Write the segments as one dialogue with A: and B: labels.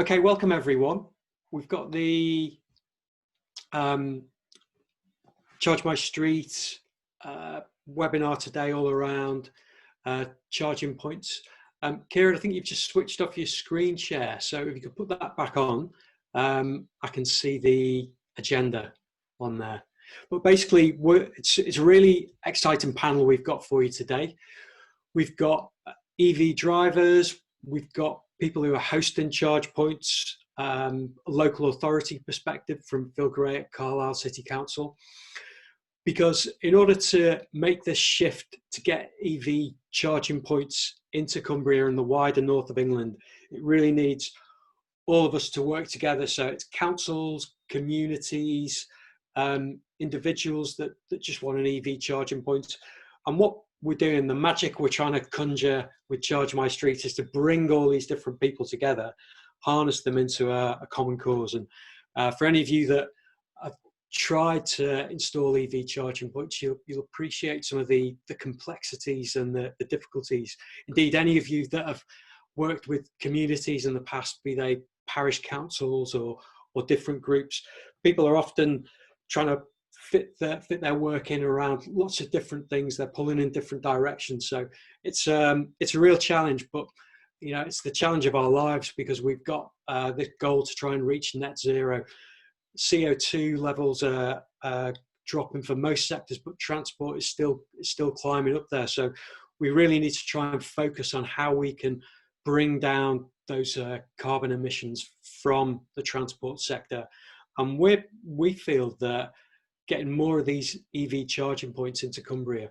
A: Okay, welcome everyone. We've got the Charge My Street webinar today all around charging points. Kieran, I think you've just switched off your screen share, so if you could put that back on, I can see the agenda on there. But basically, it's a really exciting panel we've got for you today. We've got EV drivers, we've got people who are hosting charge points, a local authority perspective from Phil Gray at Carlisle City Council. Because in order to make this shift to get EV charging points into Cumbria and the wider north of England, it really needs all of us to work together. So it's councils, communities, individuals that just want an EV charging point. And what we're doing, the magic we're trying to conjure with Charge My Street is to bring all these different people together, harness them into a common cause. And for any of you that have tried to install EV charging points, you'll appreciate some of the complexities and the difficulties. Indeed, any of you that have worked with communities in the past, be they parish councils or different groups, people are often trying to fit their work in around lots of different things. They're pulling in different directions, so it's a real challenge. But you know, it's the challenge of our lives, because we've got this goal to try and reach net zero. CO2 levels are dropping for most sectors, but transport is still climbing up there. So we really need to try and focus on how we can bring down those carbon emissions from the transport sector. And we feel that getting more of these EV charging points into Cumbria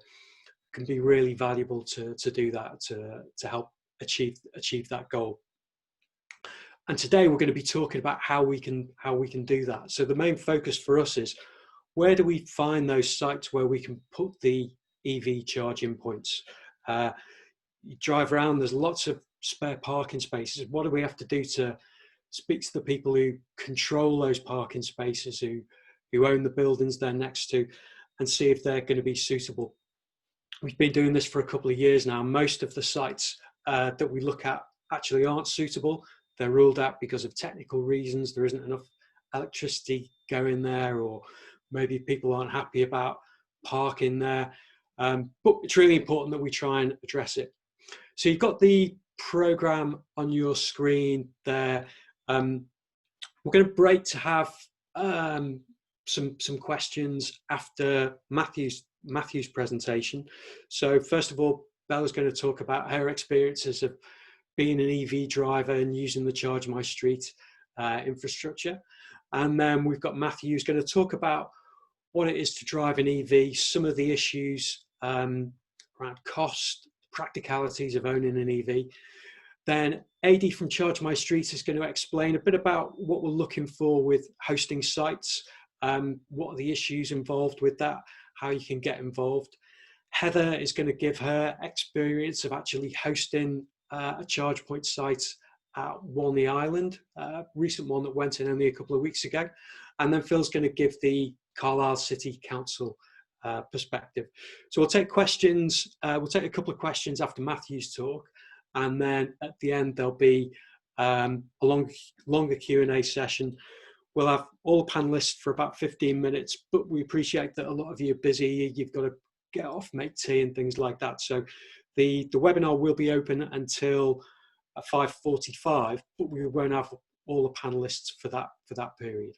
A: can be really valuable to do that, to help achieve that goal. And today we're going to be talking about how we can do that. So the main focus for us is, where do we find those sites where we can put the EV charging points? You drive around, there's lots of spare parking spaces. What do we have to do to speak to the people who control those parking spaces, who own the buildings they're next to, and see if they're going to be suitable? We've been doing this for a couple of years now. Most of the sites that we look at actually aren't suitable. They're ruled out because of technical reasons. There isn't enough electricity going there, or maybe people aren't happy about parking there. But it's really important that we try and address it. So you've got the programme on your screen there. We're going to break to have some questions after Mathew's presentation. So first of all, Bella's going to talk about her experiences of being an EV driver and using the Charge My Street infrastructure. And then we've got Mathew who's going to talk about what it is to drive an EV, some of the issues around cost, practicalities of owning an EV. Then AD from Charge My Street is going to explain a bit about what we're looking for with hosting sites, what are the issues involved with that, how you can get involved. Heather is going to give her experience of actually hosting a charge point site at Walney Island, recent one that went in only a couple of weeks ago. And then Phil's going to give the Carlisle City Council perspective. So we'll take questions, we'll take a couple of questions after Mathew's talk, and then at the end there'll be a longer Q&A session. We'll have all the panelists for about 15 minutes, but we appreciate that a lot of you are busy, you've got to get off, make tea and things like that. So the webinar will be open until 5:45, but we won't have all the panelists for that period.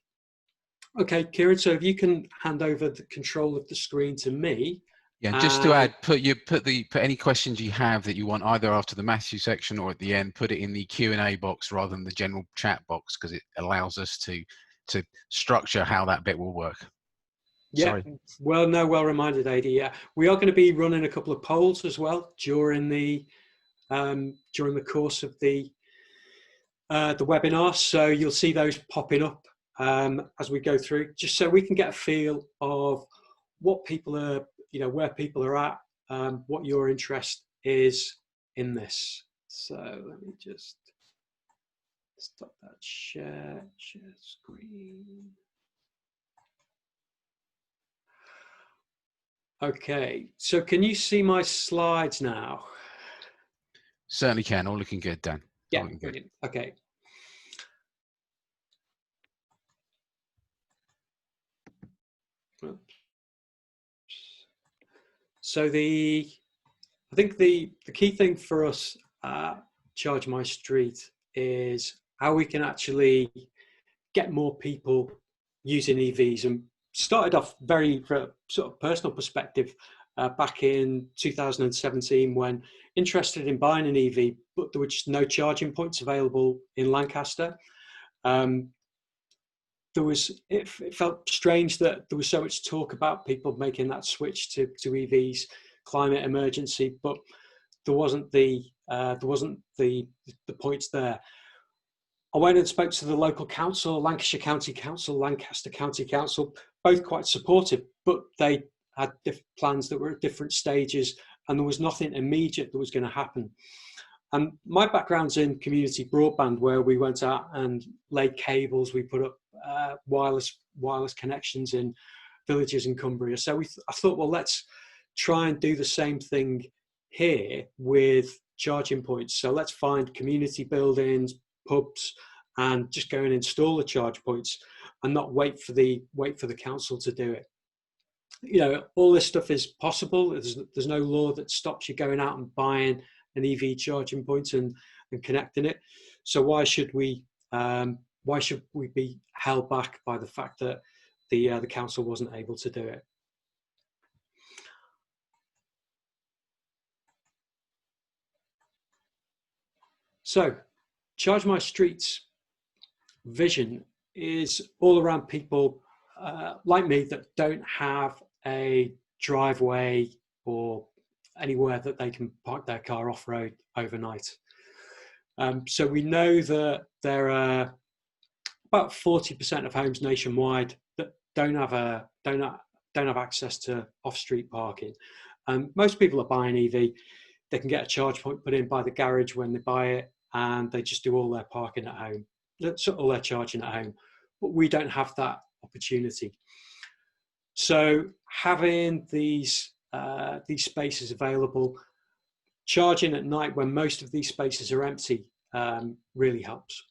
A: Okay, Kieran, so if you can hand over the control of the screen to me.
B: Yeah, just to add, put any questions you have that you want either after the Mathew section or at the end, put it in the Q&A box rather than the general chat box, because it allows us to structure how that bit will work.
A: Yeah,
B: Sorry.
A: well reminded, AD. Yeah, we are going to be running a couple of polls as well during the course of the webinar, so you'll see those popping up as we go through, just so we can get a feel of what people are, where people are at, what your interest is in this. So let me just stop that share screen. Okay, so can you see my slides now?
B: Certainly can. All looking good, Dan.
A: Yeah, brilliant. Okay. So I think the key thing for us at Charge My Street is how we can actually get more people using EVs, and started off very from a sort of personal perspective back in 2017 when interested in buying an EV, but there were just no charging points available in Lancaster. It felt strange that there was so much talk about people making that switch to EVs, climate emergency, but there wasn't the points there. I went and spoke to the local council, Lancashire County Council, Lancaster County Council, both quite supportive, but they had plans that were at different stages, and there was nothing immediate that was going to happen. And my background's in community broadband, where we went out and laid cables, we put up wireless connections in villages in Cumbria. So I thought, well, let's try and do the same thing here with charging points. So let's find community buildings, pubs, and just go and install the charge points and not wait for the council to do it. You know, all this stuff is possible. There's no law that stops you going out and buying an EV charging point and connecting it. So why should we be held back by the fact that the council wasn't able to do it? So Charge My Street's vision is all around people like me that don't have a driveway or anywhere that they can park their car off-road overnight. So we know that there are about 40% of homes nationwide that don't have access to off-street parking. Most people are buying EV. They can get a charge point put in by the garage when they buy it, and they just do all their parking at home, all their charging at home. But we don't have that opportunity. So having these spaces available, charging at night when most of these spaces are empty, really helps.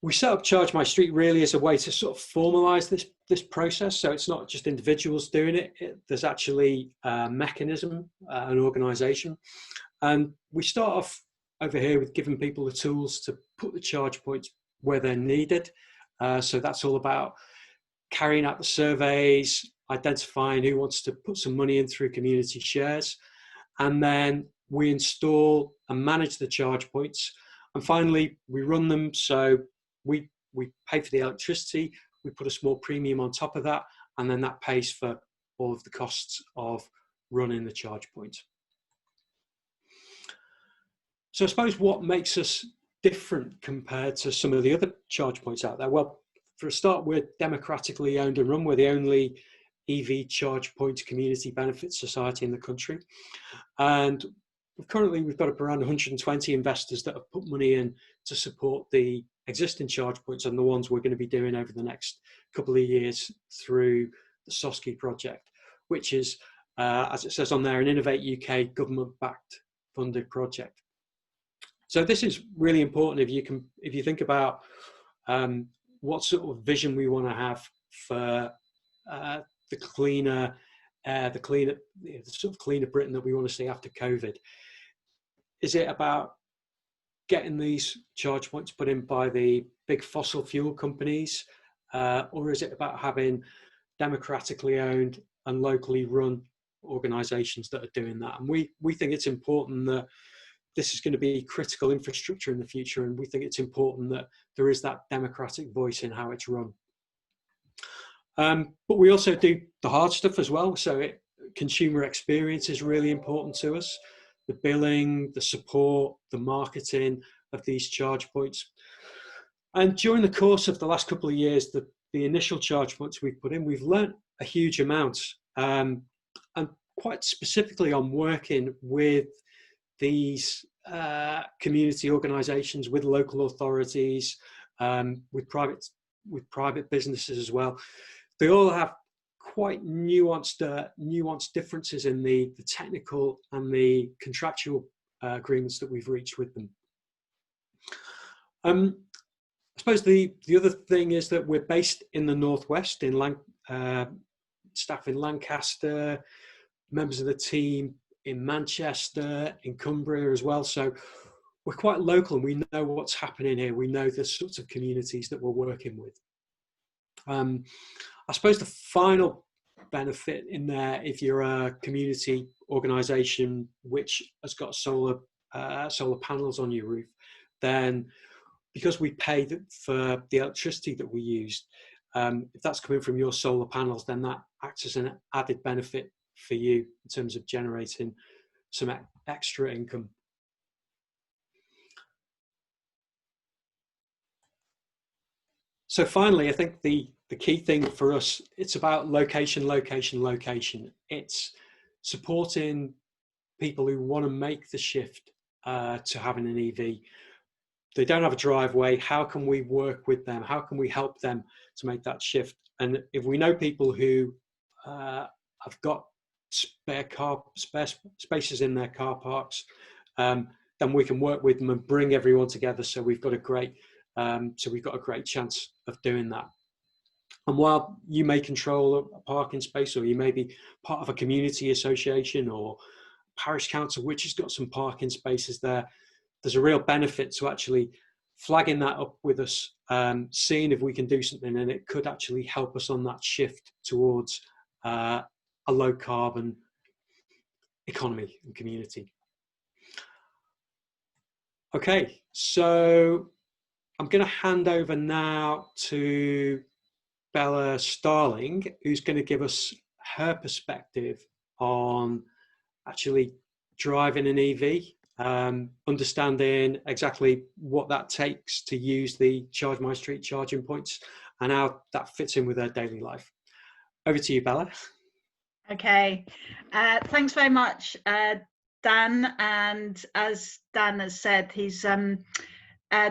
A: We set up Charge My Street really as a way to sort of formalise this process. So it's not just individuals doing it. There's actually a mechanism, an organisation. And we start off over here with giving people the tools to put the charge points where they're needed. So that's all about carrying out the surveys, identifying who wants to put some money in through community shares. And then we install and manage the charge points. And finally, we run them. So we pay for the electricity, we put a small premium on top of that, and then that pays for all of the costs of running the charge point. So I suppose what makes us different compared to some of the other charge points out there? Well, for a start, we're democratically owned and run. We're the only EV charge point community benefit society in the country. And currently we've got up around 120 investors that have put money in to support the existing charge points and the ones we're going to be doing over the next couple of years through the SOSCI project, which is, as it says on there, an Innovate UK government-backed funded project. So this is really important if you think about what sort of vision we want to have for the cleaner Britain that we want to see after COVID. Is it about getting these charge points put in by the big fossil fuel companies, or is it about having democratically owned and locally run organisations that are doing that? And we think it's important that this is going to be critical infrastructure in the future, and we think it's important that there is that democratic voice in how it's run. But we also do the hard stuff as well. So consumer experience is really important to us. The billing, the support, the marketing of these charge points. And during the course of the last couple of years, the initial charge points we've put in, we've learnt a huge amount, and quite specifically on working with these community organisations, with local authorities, with private businesses as well. They all have quite nuanced differences in the technical and the contractual agreements that we've reached with them. I suppose the other thing is that we're based in the Northwest, in staff in Lancaster, members of the team in Manchester, in Cumbria as well. So we're quite local and we know what's happening here. We know the sorts of communities that we're working with. I suppose the final benefit in there, if you're a community organisation which has got solar panels on your roof, then because we pay for the electricity that we use, if that's coming from your solar panels, then that acts as an added benefit for you in terms of generating some extra income. So finally, I think the key thing for us, it's about location, location, location. It's supporting people who want to make the shift to having an EV. They don't have a driveway. How can we work with them? How can we help them to make that shift? And if we know people who have got spare spaces in their car parks, then we can work with them and bring everyone together. So we've got a great chance of doing that. And while you may control a parking space, or you may be part of a community association or parish council which has got some parking spaces there, there's a real benefit to actually flagging that up with us, seeing if we can do something, and it could actually help us on that shift towards a low carbon economy and community. Okay, so I'm going to hand over now to Bella Starling, who's going to give us her perspective on actually driving an EV, understanding exactly what that takes to use the Charge My Street charging points and how that fits in with her daily life. Over to you, Bella.
C: Okay, thanks very much, Dan. And as Dan has said, he's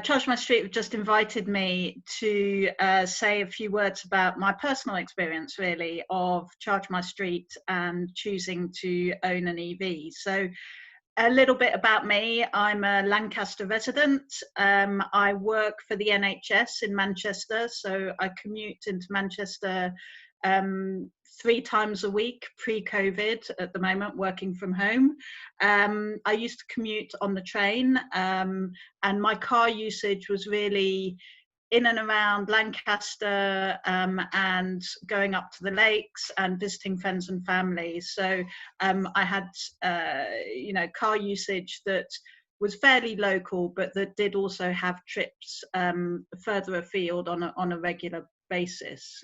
C: Charge My Street have just invited me to say a few words about my personal experience, really, of Charge My Street and choosing to own an EV. So a little bit about me. I'm a Lancaster resident. I work for the NHS in Manchester, so I commute into Manchester 3 times a week pre-COVID. At the moment, working from home. I used to commute on the train, and my car usage was really in and around Lancaster, and going up to the lakes and visiting friends and family. So I had car usage that was fairly local, but that did also have trips further afield on a regular basis.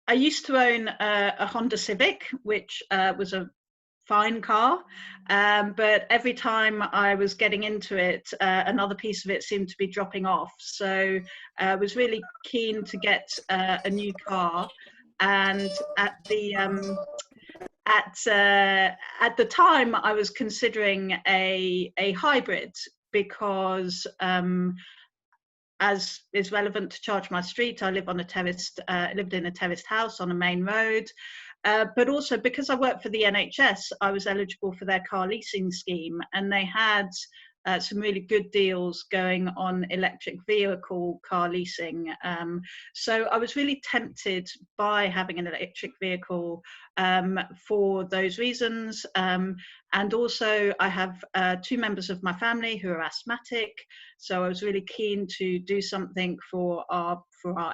C: I used to own a Honda Civic, which was a fine car, but every time I was getting into it, another piece of it seemed to be dropping off. So I was really keen to get a new car, and at the time I was considering a hybrid, because as is relevant to Charge My Street, I live on lived in a terraced house on a main road, but also because I work for the NHS, I was eligible for their car leasing scheme, and they had some really good deals going on electric vehicle car leasing. So I was really tempted by having an electric vehicle for those reasons. And also I have 2 members of my family who are asthmatic, so I was really keen to do something for our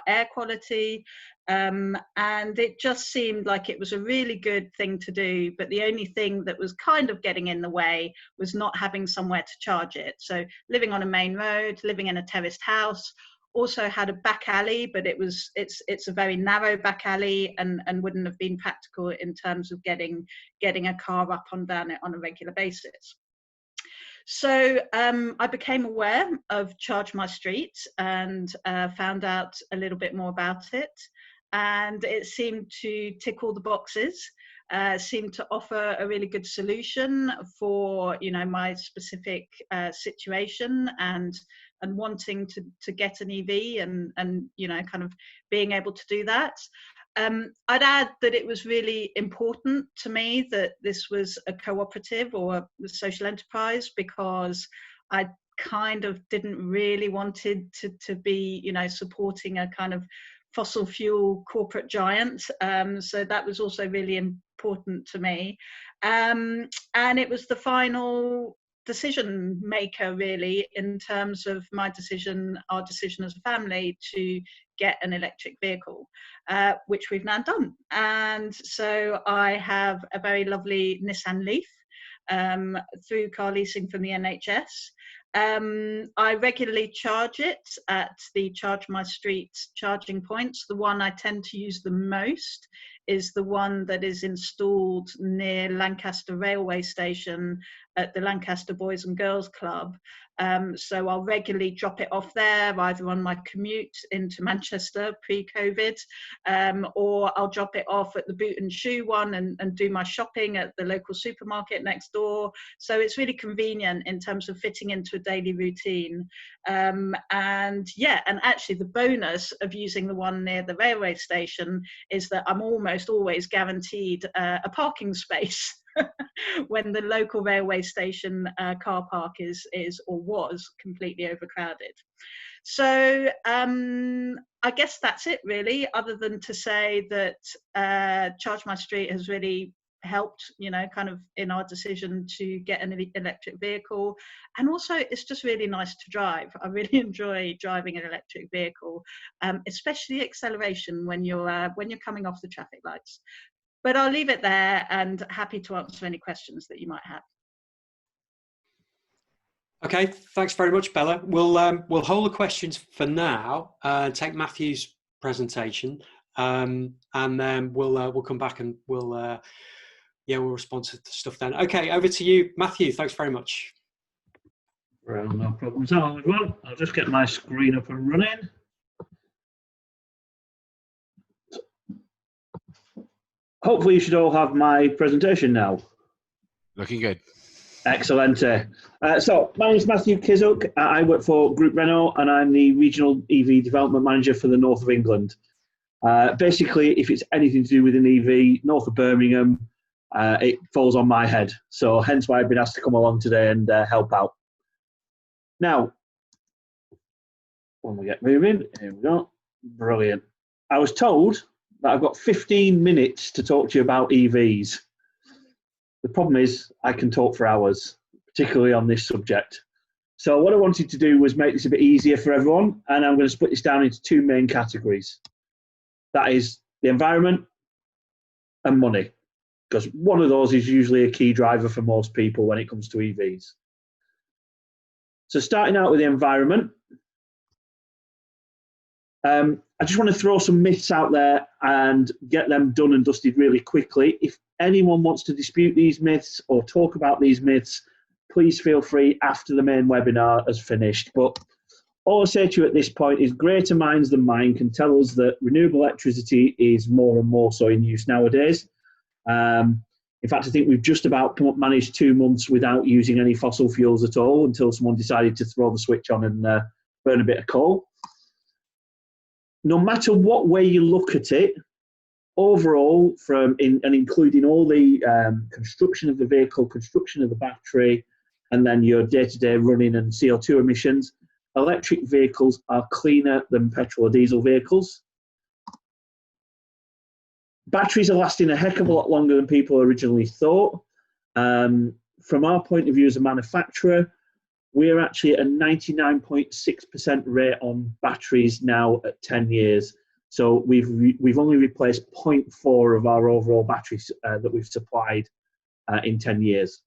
C: air quality. And it just seemed like it was a really good thing to do, but the only thing that was kind of getting in the way was not having somewhere to charge it. So living on a main road, living in a terraced house, also had a back alley, but it's a very narrow back alley, and wouldn't have been practical in terms of getting a car up and down it on a regular basis. So I became aware of Charge My Street and found out a little bit more about it, and it seemed to tick all the boxes. Seemed to offer a really good solution for my specific situation, and wanting to get an EV, and kind of being able to do that. I'd add that it was really important to me that this was a cooperative or a social enterprise, because I'd kind of didn't really wanted to be, you know, supporting a kind of fossil fuel corporate giant. So that was also really important to me. And it was the final decision maker, really, in terms of my decision, our decision as a family to get an electric vehicle, which we've now done. And so I have a very lovely Nissan Leaf through car leasing from the NHS. I regularly charge it at the Charge My Street charging points. The one I tend to use the most is the one that is installed near Lancaster Railway Station at the Lancaster Boys and Girls Club. So I'll regularly drop it off there, either on my commute into Manchester pre-COVID, or I'll drop it off at the Boot and Shoe one and do my shopping at the local supermarket next door. So it's really convenient in terms of fitting into a daily routine. And yeah, and actually the bonus of using the one near the railway station is that I'm almost always guaranteed a parking space when the local railway station car park is or was completely overcrowded. So I guess that's it really, other than to say that Charge My Street has really helped, you know, kind of in our decision to get an electric vehicle. And also it's just really nice to drive. I really enjoy driving an electric vehicle, especially acceleration when you're coming off the traffic lights. But I'll leave it there and happy to answer any questions that you might have.
A: Okay, thanks very much, Bella. We'll hold the questions for now and take Matthew's presentation, and then we'll come back and we'll respond to the stuff then. Okay, over to you, Matthew. Thanks very much.
D: Well, no problems at all. Well, I'll just get my screen up and running. Hopefully you should all have my presentation now.
B: Looking good.
D: Excellent. So my name is Mathew Kiziuk. I work for Group Renault and I'm the Regional EV Development Manager for the North of England. Basically, if it's anything to do with an EV, north of Birmingham, it falls on my head. So hence why I've been asked to come along today and help out. Now, when we get moving, here we go. Brilliant. I was told that I've got 15 minutes to talk to you about EVs. The problem is I can talk for hours, particularly on this subject. So what I wanted to do was make this a bit easier for everyone, and I'm going to split this down into two main categories. That is the environment and money, because one of those is usually a key driver for most people when it comes to EVs. So starting out with the environment, I just want to throw some myths out there and get them done and dusted really quickly. If anyone wants to dispute these myths or talk about these myths, please feel free after the main webinar has finished. But all I'll say to you at this point is greater minds than mine can tell us that renewable electricity is more and more so in use nowadays. In fact, I think we've just about managed 2 months without using any fossil fuels at all until someone decided to throw the switch on and burn a bit of coal. No matter what way you look at it, overall, and including all the construction of the vehicle, construction of the battery, and then your day-to-day running and CO2 emissions, electric vehicles are cleaner than petrol or diesel vehicles. Batteries are lasting a heck of a lot longer than people originally thought. From our point of view as a manufacturer, we're actually at a 99.6% rate on batteries now at 10 years. So we've only replaced 0.4 of our overall batteries that we've supplied in 10 years.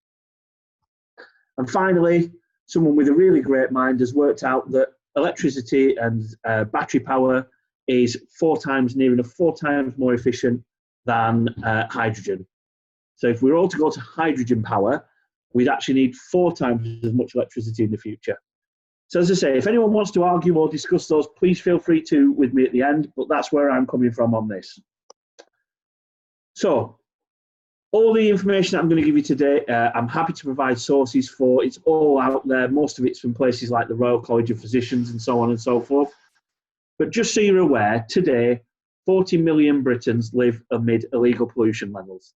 D: And finally, someone with a really great mind has worked out that electricity and battery power is near enough 4 times more efficient than hydrogen. So if we were all to go to hydrogen power, we'd actually need 4 times as much electricity in the future. So as I say, if anyone wants to argue or discuss those, please feel free to with me at the end, but that's where I'm coming from on this. So all the information that I'm going to give you today, I'm happy to provide sources for. It's all out there. Most of it's from places like the Royal College of Physicians and so on and so forth. But just so you're aware, today, 40 million Britons live amid illegal pollution levels.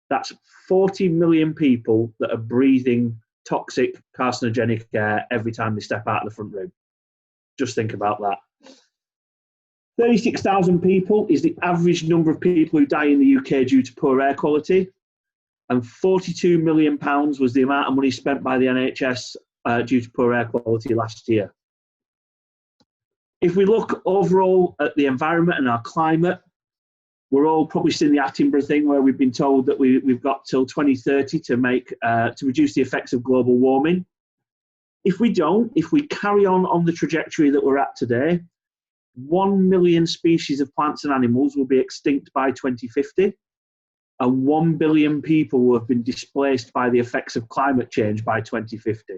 D: That's 40 million people that are breathing toxic, carcinogenic air every time they step out of the front room. Just think about that. 36,000 people is the average number of people who die in the UK due to poor air quality, and £42 million was the amount of money spent by the NHS due to poor air quality last year. If we look overall at the environment and our climate, we're all probably seeing the Attenborough thing where we've been told that we've got till 2030 to reduce the effects of global warming. If we carry on the trajectory that we're at today, 1 million species of plants and animals will be extinct by 2050, and 1 billion people will have been displaced by the effects of climate change by 2050.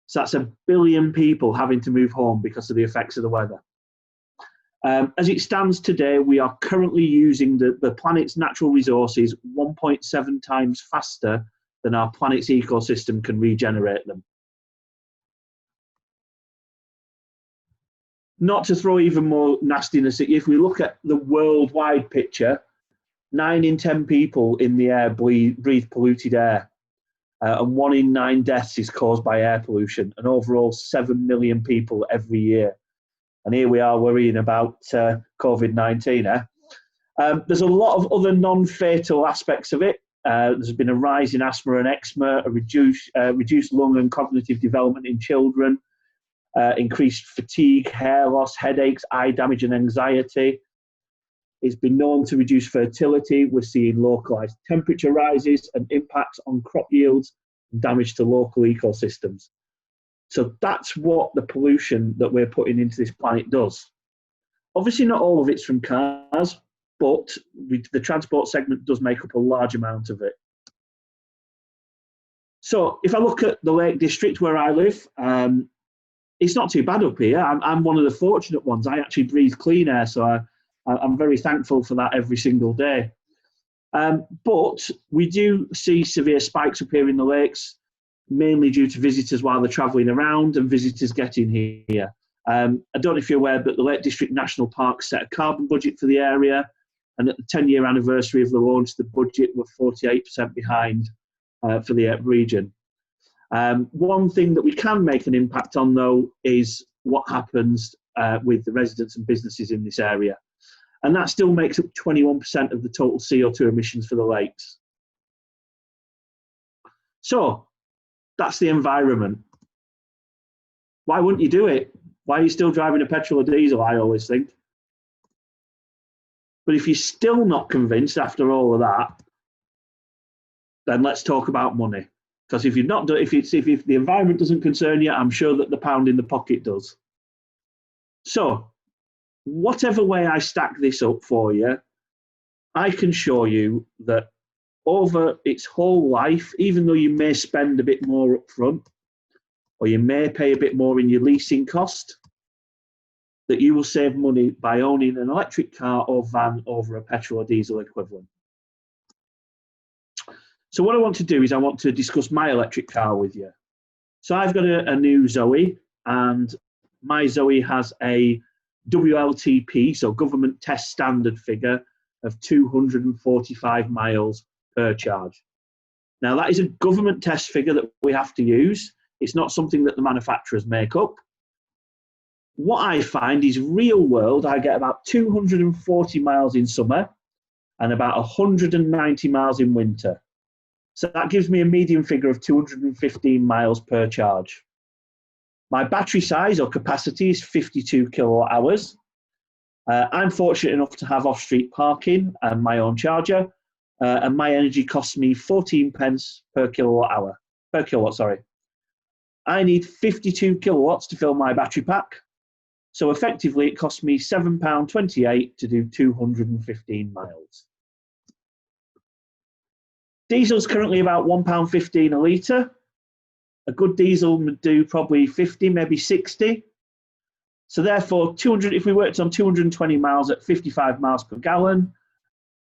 D: So that's 1 billion people having to move home because of the effects of the weather. As it stands today, we are currently using the planet's natural resources 1.7 times faster than our planet's ecosystem can regenerate them. Not to throw even more nastiness at you, if we look at the worldwide picture, 9 in 10 people in the air breathe polluted air, and 1 in 9 deaths is caused by air pollution, and overall 7 million people every year. And here we are worrying about COVID-19. There's a lot of other non-fatal aspects of it. There's been a rise in asthma and eczema, a reduced lung and cognitive development in children, increased fatigue, hair loss, headaches, eye damage and anxiety. It's been known to reduce fertility. We're seeing localised temperature rises and impacts on crop yields and damage to local ecosystems. So that's what the pollution that we're putting into this planet does. Obviously not all of it's from cars, but the transport segment does make up a large amount of it. So if I look at the Lake District where I live, it's not too bad up here. I'm one of the fortunate ones. I actually breathe clean air, so I'm very thankful for that every single day. But we do see severe spikes up here in the lakes, mainly due to visitors while they're travelling around and visitors getting here. I don't know if you're aware, but the Lake District National Park set a carbon budget for the area, and at the 10-year anniversary of the launch, the budget were 48% behind for the region. One thing that we can make an impact on, though, is what happens with the residents and businesses in this area. And that still makes up 21% of the total CO2 emissions for the lakes. So that's the environment. Why wouldn't you do it? Why are you still driving a petrol or diesel, I always think. But if you're still not convinced after all of that, then let's talk about money. Because if you've not done, if the environment doesn't concern you, I'm sure that the pound in the pocket does. So, whatever way I stack this up for you, I can show you that over its whole life, even though you may spend a bit more up front, or you may pay a bit more in your leasing cost, that you will save money by owning an electric car or van over a petrol or diesel equivalent. So what I want to do is I want to discuss my electric car with you. So I've got a new Zoe, and my Zoe has a WLTP, so government test standard figure of 245 miles per charge. Now that is a government test figure that we have to use. It's not something that the manufacturers make up. What I find is real world, I get about 240 miles in summer and about 190 miles in winter. So that gives me a median figure of 215 miles per charge. My battery size or capacity is 52 kilowatt hours. I'm fortunate enough to have off-street parking and my own charger, and my energy costs me 14 pence per kilowatt. I need 52 kilowatts to fill my battery pack. So effectively it costs me £7.28 to do 215 miles. Diesel's currently about £1.15 a litre. A good diesel would do probably 50, maybe 60. So therefore, if we worked on 220 miles at 55 miles per gallon,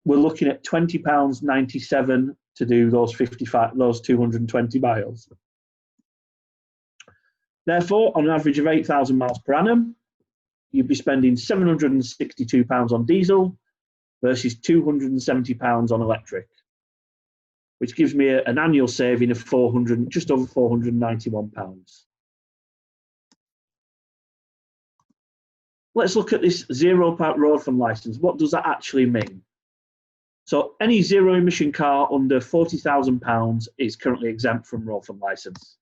D: we're looking at £20.97 to do those 220 miles. Therefore, on an average of 8,000 miles per annum, you'd be spending £762 on diesel versus £270 on electric. which gives me an annual saving of just over £491. Let's look at this zero road fund licence. What does that actually mean? So any zero emission car under £40,000 is currently exempt from road fund licence.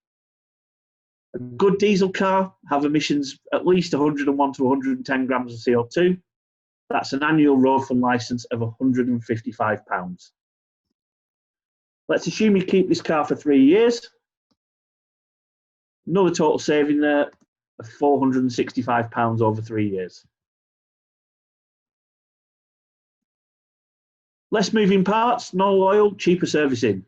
D: A good diesel car have emissions at least 101 to 110 grams of CO2. That's an annual road fund licence of £155. Let's assume you keep this car for 3 years. Another total saving there of £465 over 3 years. Less moving parts, no oil, cheaper servicing.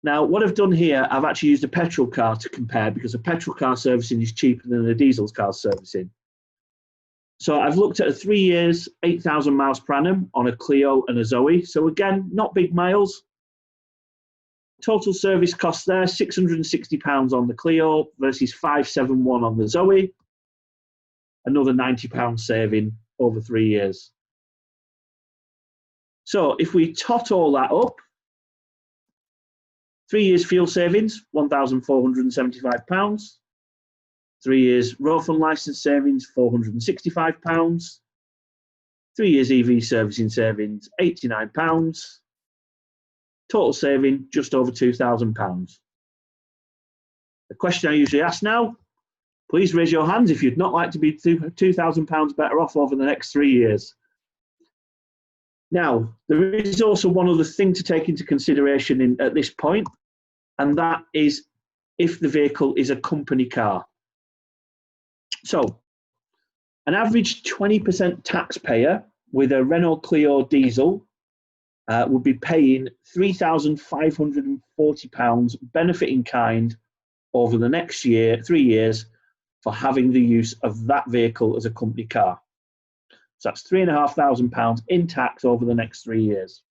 D: Now, what I've done here, I've actually used a petrol car to compare, because a petrol car servicing is cheaper than a diesel car servicing. So I've looked at a 3 years, 8,000 miles per annum on a Clio and a Zoe. So again, not big miles. Total service cost there, £660 on the Clio versus £571 on the Zoe. Another £90 saving over 3 years. So if we tot all that up, 3 years fuel savings, £1,475. 3 years road fund licence savings, £465. 3 years EV servicing savings, £89. Total saving, just over £2,000. The question I usually ask now, please raise your hands if you'd not like to be £2,000 better off over the next 3 years. Now, there is also one other thing to take into consideration at this point, and that is if the vehicle is a company car. So, an average 20% taxpayer with a Renault Clio diesel would be paying £3,540 benefit in kind over the next 3 years for having the use of that vehicle as a company car. So that's £3,500 in tax over the next 3 years.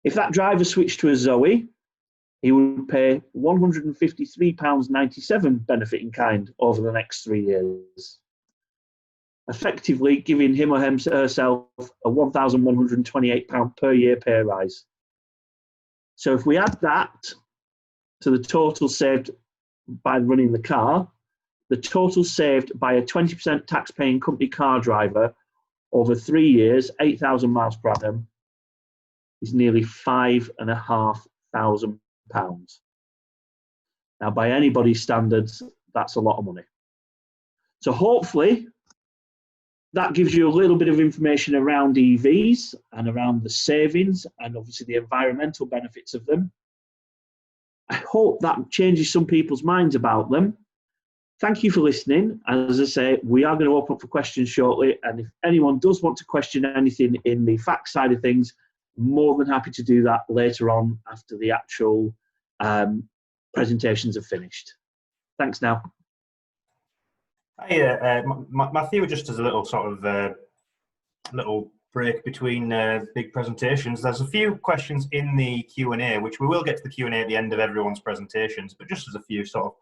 D: If that driver switched to a Zoe, he would pay £153.97 benefit in kind over the next 3 years, effectively giving him or herself a £1,128 per year pay rise. So if we add that to the total saved by running the car, the total saved by a 20% tax-paying company car driver over 3 years, 8,000 miles per annum, is nearly £5,500. Now, by anybody's standards, that's a lot of money. So hopefully, that gives you a little bit of information around EVs and around the savings and obviously the environmental benefits of them. I hope that changes some people's minds about them. Thank you for listening. As I say, we are going to open up for questions shortly, and if anyone does want to question anything in the facts side of things, more than happy to do that later on after the actual presentations are finished. Thanks now.
E: Hi, Mathew, just as a little sort of little break between big presentations, there's a few questions in the Q&A, which we will get to the Q&A at the end of everyone's presentations, but just as a few sort of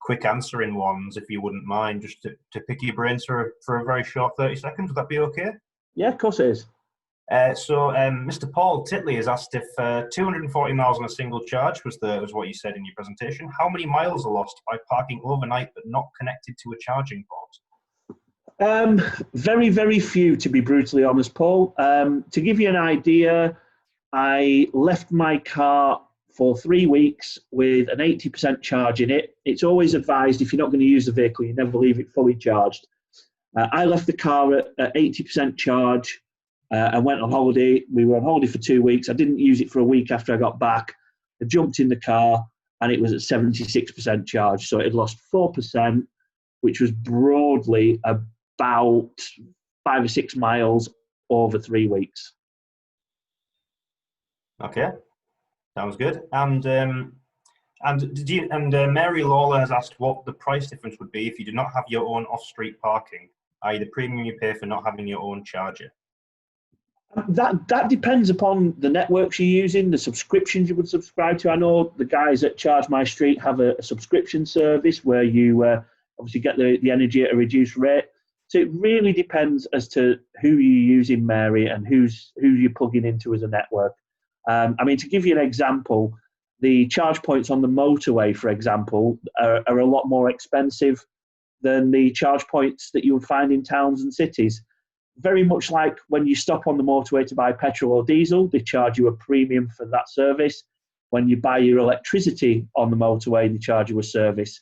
E: quick answering ones, if you wouldn't mind, just to pick your brains for a very short 30 seconds. Would that be okay?
D: Yeah, of course it is.
E: Mr. Paul Titley has asked if 240 miles on a single charge was what you said in your presentation. How many miles are lost by parking overnight but not connected to a charging port?
D: Very, very few, to be brutally honest, Paul. To give you an idea, I left my car for 3 weeks with an 80% charge in it. It's always advised, if you're not going to use the vehicle, you never leave it fully charged. I left the car at 80% charge and went on holiday. We were on holiday for 2 weeks. I didn't use it for a week after I got back. I jumped in the car and it was at 76% charge. So it lost 4%, which was broadly about 5 or 6 miles over 3 weeks.
E: Okay. Sounds good. And Mary Lawler has asked what the price difference would be if you did not have your own off-street parking, i.e. the premium you pay for not having your own charger.
D: That depends upon the networks you're using, the subscriptions you would subscribe to. I know the guys at Charge My Street have a subscription service where you obviously get the energy at a reduced rate. So it really depends as to who you're using, Mary, and who you're plugging into as a network. I mean, to give you an example, the charge points on the motorway, for example, are a lot more expensive than the charge points that you would find in towns and cities. Very much like when you stop on the motorway to buy petrol or diesel, they charge you a premium for that service. When you buy your electricity on the motorway, they charge you a service.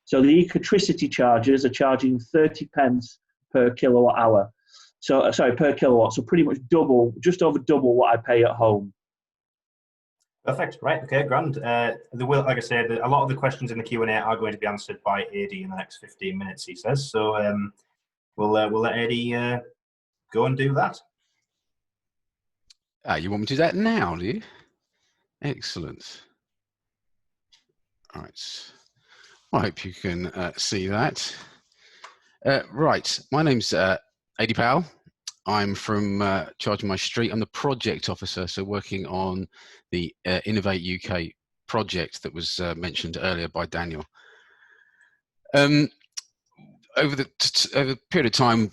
D: So the ecotricity chargers are charging 30 pence per kilowatt hour. So, sorry, per kilowatt. So pretty much double, just over double what I pay at home.
E: Perfect. Right. Okay. Grand. Like I said, a lot of the questions in the Q&A are going to be answered by AD in the next 15 minutes. He says. So we'll let AD go and do that.
B: You want me to do that now, do you? Excellent. All right. I hope you can see that. Right. My name's Adrian Powell. I'm from Charging My Street. I'm the project officer, so working on the Innovate UK project that was mentioned earlier by Daniel. Over the period of time,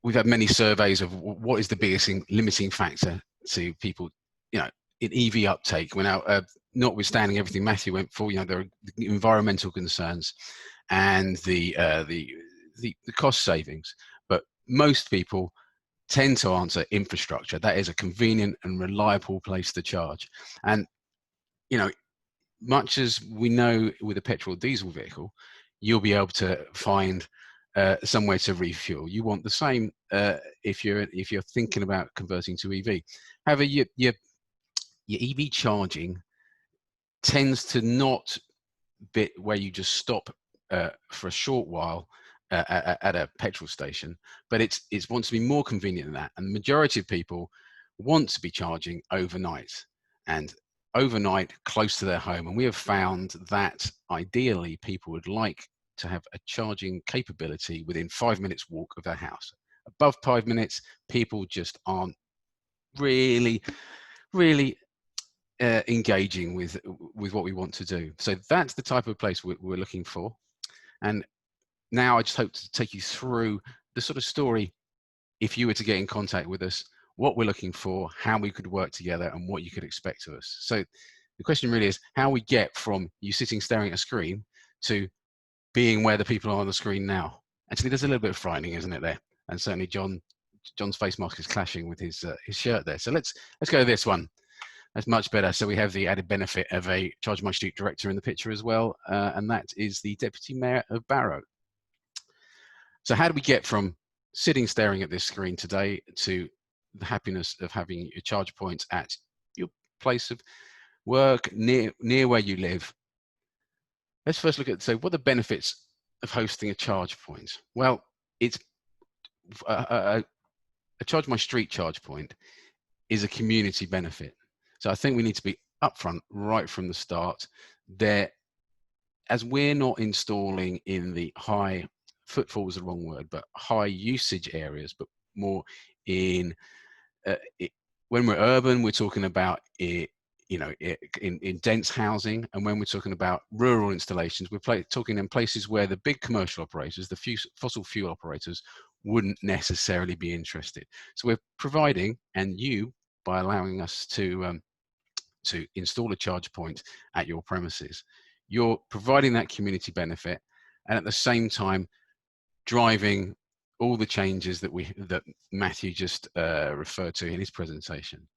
B: we've had many surveys of what is the biggest limiting factor to people, in EV uptake. We're now, notwithstanding everything Mathew went for, there are environmental concerns and the cost savings, but most people tend to answer infrastructure. That is a convenient and reliable place to charge. And, much as we know with a petrol or diesel vehicle, you'll be able to find somewhere to refuel. You want the same if you're thinking about converting to EV. However, your EV charging tends to not be where you just stop for a short while at a petrol station, but it wants to be more convenient than that. And the majority of people want to be charging overnight, and overnight close to their home. And we have found that ideally people would like to have a charging capability within 5 minutes walk of their house. Above 5 minutes, people just aren't really engaging with what we want to do. So that's the type of place we're looking for. And now I just hope to take you through the sort of story, if you were to get in contact with us, what we're looking for, how we could work together, and what you could expect of us. So the question really is how we get from you sitting staring at a screen to being where the people are on the screen now. Actually, that's a little bit frightening, isn't it, there? And certainly John's face mask is clashing with his shirt there. So let's go to this one. That's much better. So we have the added benefit of a Charge My Street director in the picture as well, and that is the Deputy Mayor of Barrow. So how do we get from sitting staring at this screen today to the happiness of having your charge points at your place of work, near where you live? Let's first look at, so what are the benefits of hosting a charge point? Well, it's a Charge My Street charge point is a community benefit. So I think we need to be upfront right from the start there, as we're not installing in the high, footfall is the wrong word, but high usage areas, but more in, when we're urban, we're talking about it, in dense housing, and when we're talking about rural installations, we're talking in places where the big commercial operators, the fossil fuel operators, wouldn't necessarily be interested. So we're providing, and you, by allowing us to install a charge point at your premises, you're providing that community benefit, and at the same time driving all the changes that Mathew just referred to in his presentation.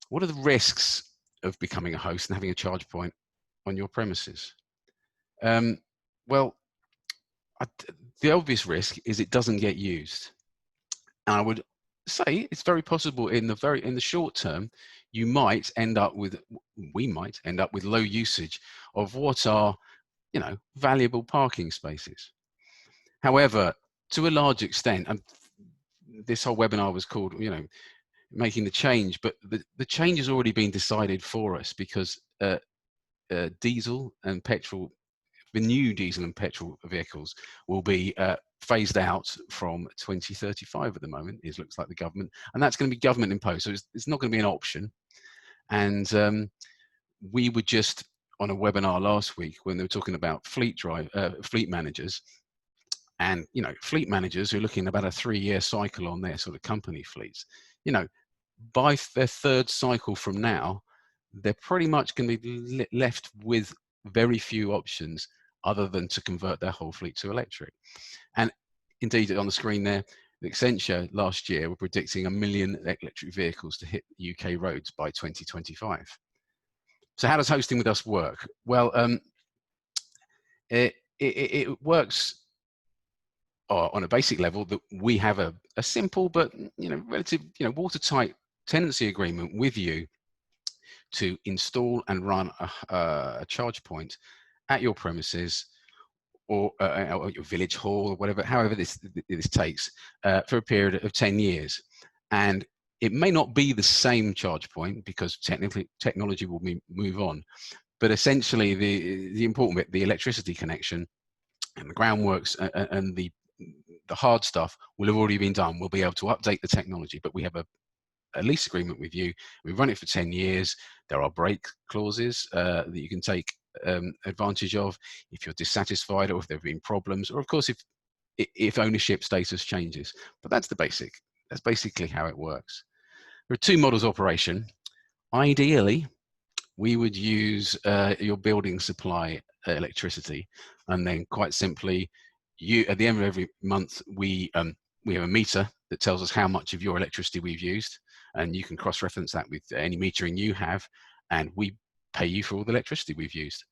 B: What are the risks of becoming a host and having a charge point on your premises? Well, the obvious risk is it doesn't get used. And I would say it's very possible in the short term, we might end up with low usage of what are, valuable parking spaces. However, to a large extent, and this whole webinar was called, making the change, but the change has already been decided for us, because diesel and petrol, the new diesel and petrol vehicles will be phased out from 2035 at the moment. It looks like the government, and that's going to be government imposed. So it's not going to be an option. And we were just on a webinar last week when they were talking about fleet managers, and fleet managers who are looking at about a 3-year cycle on their sort of company fleets. by their third cycle from now, they're pretty much going to be left with very few options other than to convert their whole fleet to electric. And indeed, on the screen there, Accenture last year were predicting 1 million electric vehicles to hit UK roads by 2025. So how does hosting with us work? Well, it works on a basic level that we have a simple but relative watertight tenancy agreement with you to install and run a charge point at your premises or your village hall or whatever, however this takes, for a period of 10 years. And it may not be the same charge point because technology will move on, but essentially the important bit, the electricity connection and the groundworks and the hard stuff will have already been done. We'll be able to update the technology, but we have a lease agreement with you. We run it for 10 years. There are break clauses that you can take advantage of if you're dissatisfied or if there have been problems, or of course if ownership status changes. But that's basically how it works. There are two models of operation. Ideally, we would use your building supply electricity, and then quite simply, at the end of every month, we have a meter that tells us how much of your electricity we've used, and you can cross-reference that with any metering you have, and we pay you for all the electricity we've used.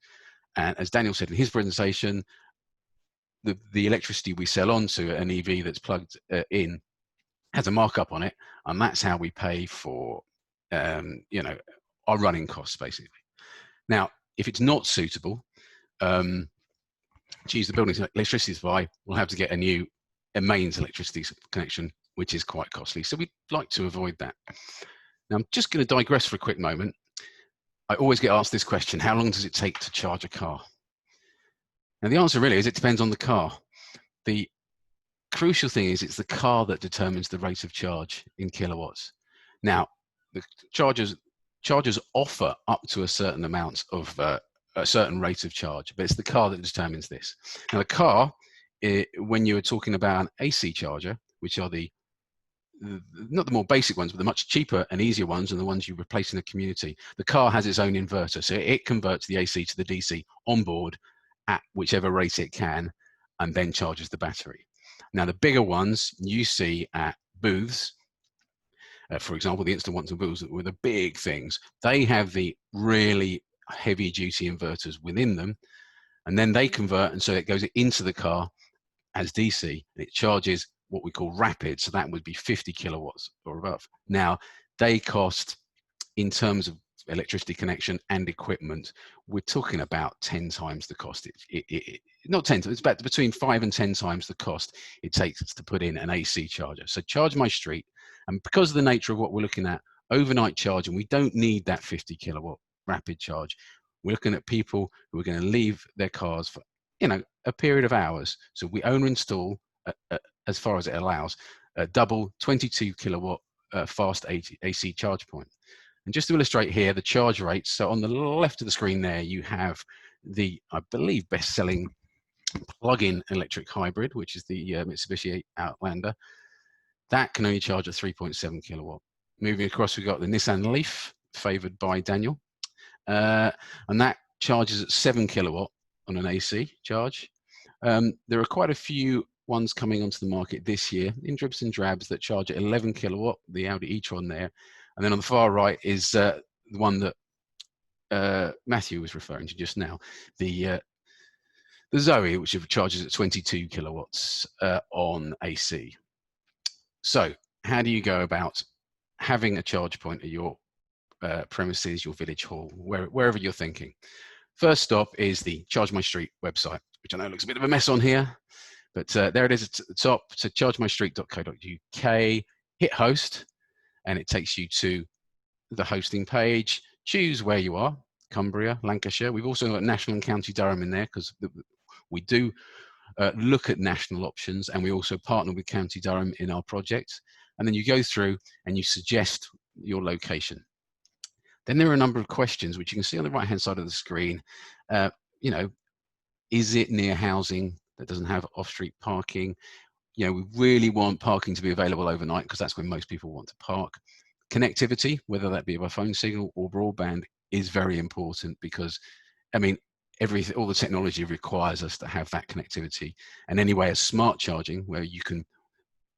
B: And as Daniel said in his presentation, the electricity we sell on to an EV that's plugged in has a markup on it, and that's how we pay for our running costs, basically. Now, if it's not suitable to use the building's electricity supply, we'll have to get a mains electricity connection, which is quite costly. So we'd like to avoid that. Now, I'm just going to digress for a quick moment. I always get asked this question: how long does it take to charge a car? And the answer really is it depends on the car. The crucial thing is it's the car that determines the rate of charge in kilowatts. Now, the chargers offer up to a certain amount of a certain rate of charge, but it's the car that determines this. Now, the car, when you're talking about an AC charger, which are not the more basic ones, but the much cheaper and easier ones, and the ones you replace in the community, the car has its own inverter, so it converts the AC to the DC on board at whichever rate it can, and then charges the battery. Now, the bigger ones you see at booths, for example, the instant ones and booths were the big things. They have the really heavy duty inverters within them, and then they convert, and so it goes into the car as DC, and it charges what we call rapid, so that would be 50 kilowatts or above. Now, they cost, in terms of electricity connection and equipment, we're talking about 10 times the cost. Not 10, it's about between 5 and 10 times the cost it takes to put in an AC charger. So Charge My Street, and because of the nature of what we're looking at, overnight charging, we don't need that 50 kilowatt rapid charge. We're looking at people who are going to leave their cars for a period of hours. So we own and install, as far as it allows, a double 22 kilowatt fast AC charge point. And just to illustrate here the charge rates, so on the left of the screen there you have the, I believe, best-selling plug-in electric hybrid, which is the Mitsubishi Outlander. That can only charge at 3.7 kilowatt. Moving across, we've got the Nissan Leaf, favoured by Daniel, and that charges at 7 kilowatt on an AC charge. There are quite a few ones coming onto the market this year in dribs and drabs that charge at 11 kilowatt, the Audi e-tron there. And then on the far right is the one that Matthew was referring to just now, the Zoe, which charges at 22 kilowatts on AC. So how do you go about having a charge point at your premises, your village hall, wherever you're thinking? First stop is the Charge My Street website, which I know looks a bit of a mess on here, but there it is at the top. So chargemystreet.co.uk, hit host, and it takes you to the hosting page. Choose where you are, Cumbria, Lancashire. We've also got National and County Durham in there because we do look at national options, and we also partner with County Durham in our project. And then you go through and you suggest your location. Then there are a number of questions which you can see on the right hand side of the screen. Is it near housing that doesn't have off-street parking? We really want parking to be available overnight because that's when most people want to park. Connectivity, whether that be by phone signal or broadband, is very important because, I mean, all the technology requires us to have that connectivity. And anyway, a smart charging, where you can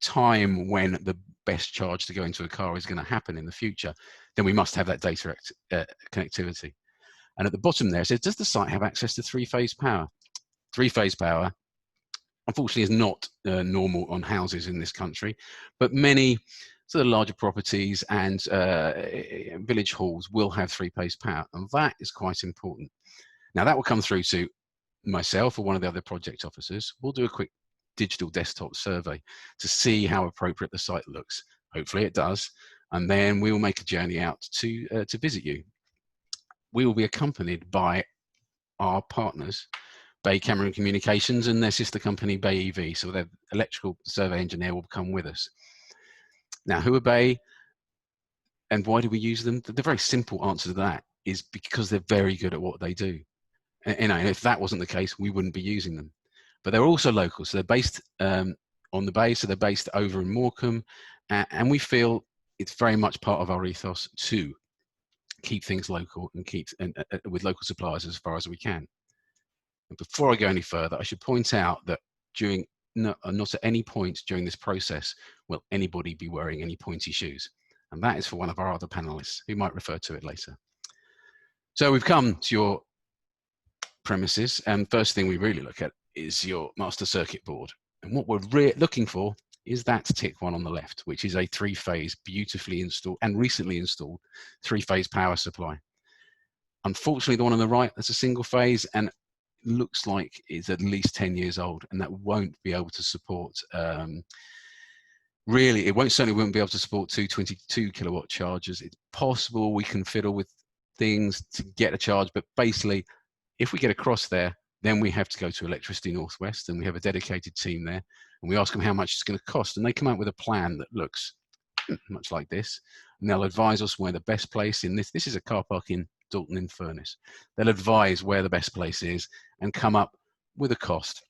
B: time when the best charge to go into a car is going to happen in the future, then we must have that data connectivity. And at the bottom there, it says, does the site have access to three-phase power? Three-phase power, unfortunately, is not normal on houses in this country, but many sort of larger properties and village halls will have three-phase power, and that is quite important. Now, that will come through to myself or one of the other project officers. We'll do a quick digital desktop survey to see how appropriate the site looks. Hopefully it does, and then we will make a journey out to visit you. We will be accompanied by our partners, Bay Cameron Communications, and their sister company, Bay EV. So their electrical survey engineer will come with us. Now, who are Bay and why do we use them? The very simple answer to that is because they're very good at what they do. And if that wasn't the case, we wouldn't be using them. But they're also local, so they're based on the Bay, so they're based over in Morecambe, and we feel it's very much part of our ethos to keep things local and keep with local suppliers as far as we can. And before I go any further, I should point out that not at any point during this process will anybody be wearing any pointy shoes, and that is for one of our other panelists who might refer to it later. So we've come to your premises, and first thing we really look at is your master circuit board. And what we're looking for is that tick one on the left, which is a three-phase, beautifully installed and recently installed three-phase power supply. Unfortunately, the one on the right, that's a single phase and looks like it's at least 10 years old, and that won't be able to support, really, certainly won't be able to support 222 kilowatt chargers. It's possible we can fiddle with things to get a charge, but basically, if we get across there, then we have to go to Electricity Northwest, and we have a dedicated team there, and we ask them how much it's going to cost, and they come out with a plan that looks much like this, and they'll advise us where the best place in this is a car park in Dalton in Furness. They'll advise where the best place is and come up with a cost.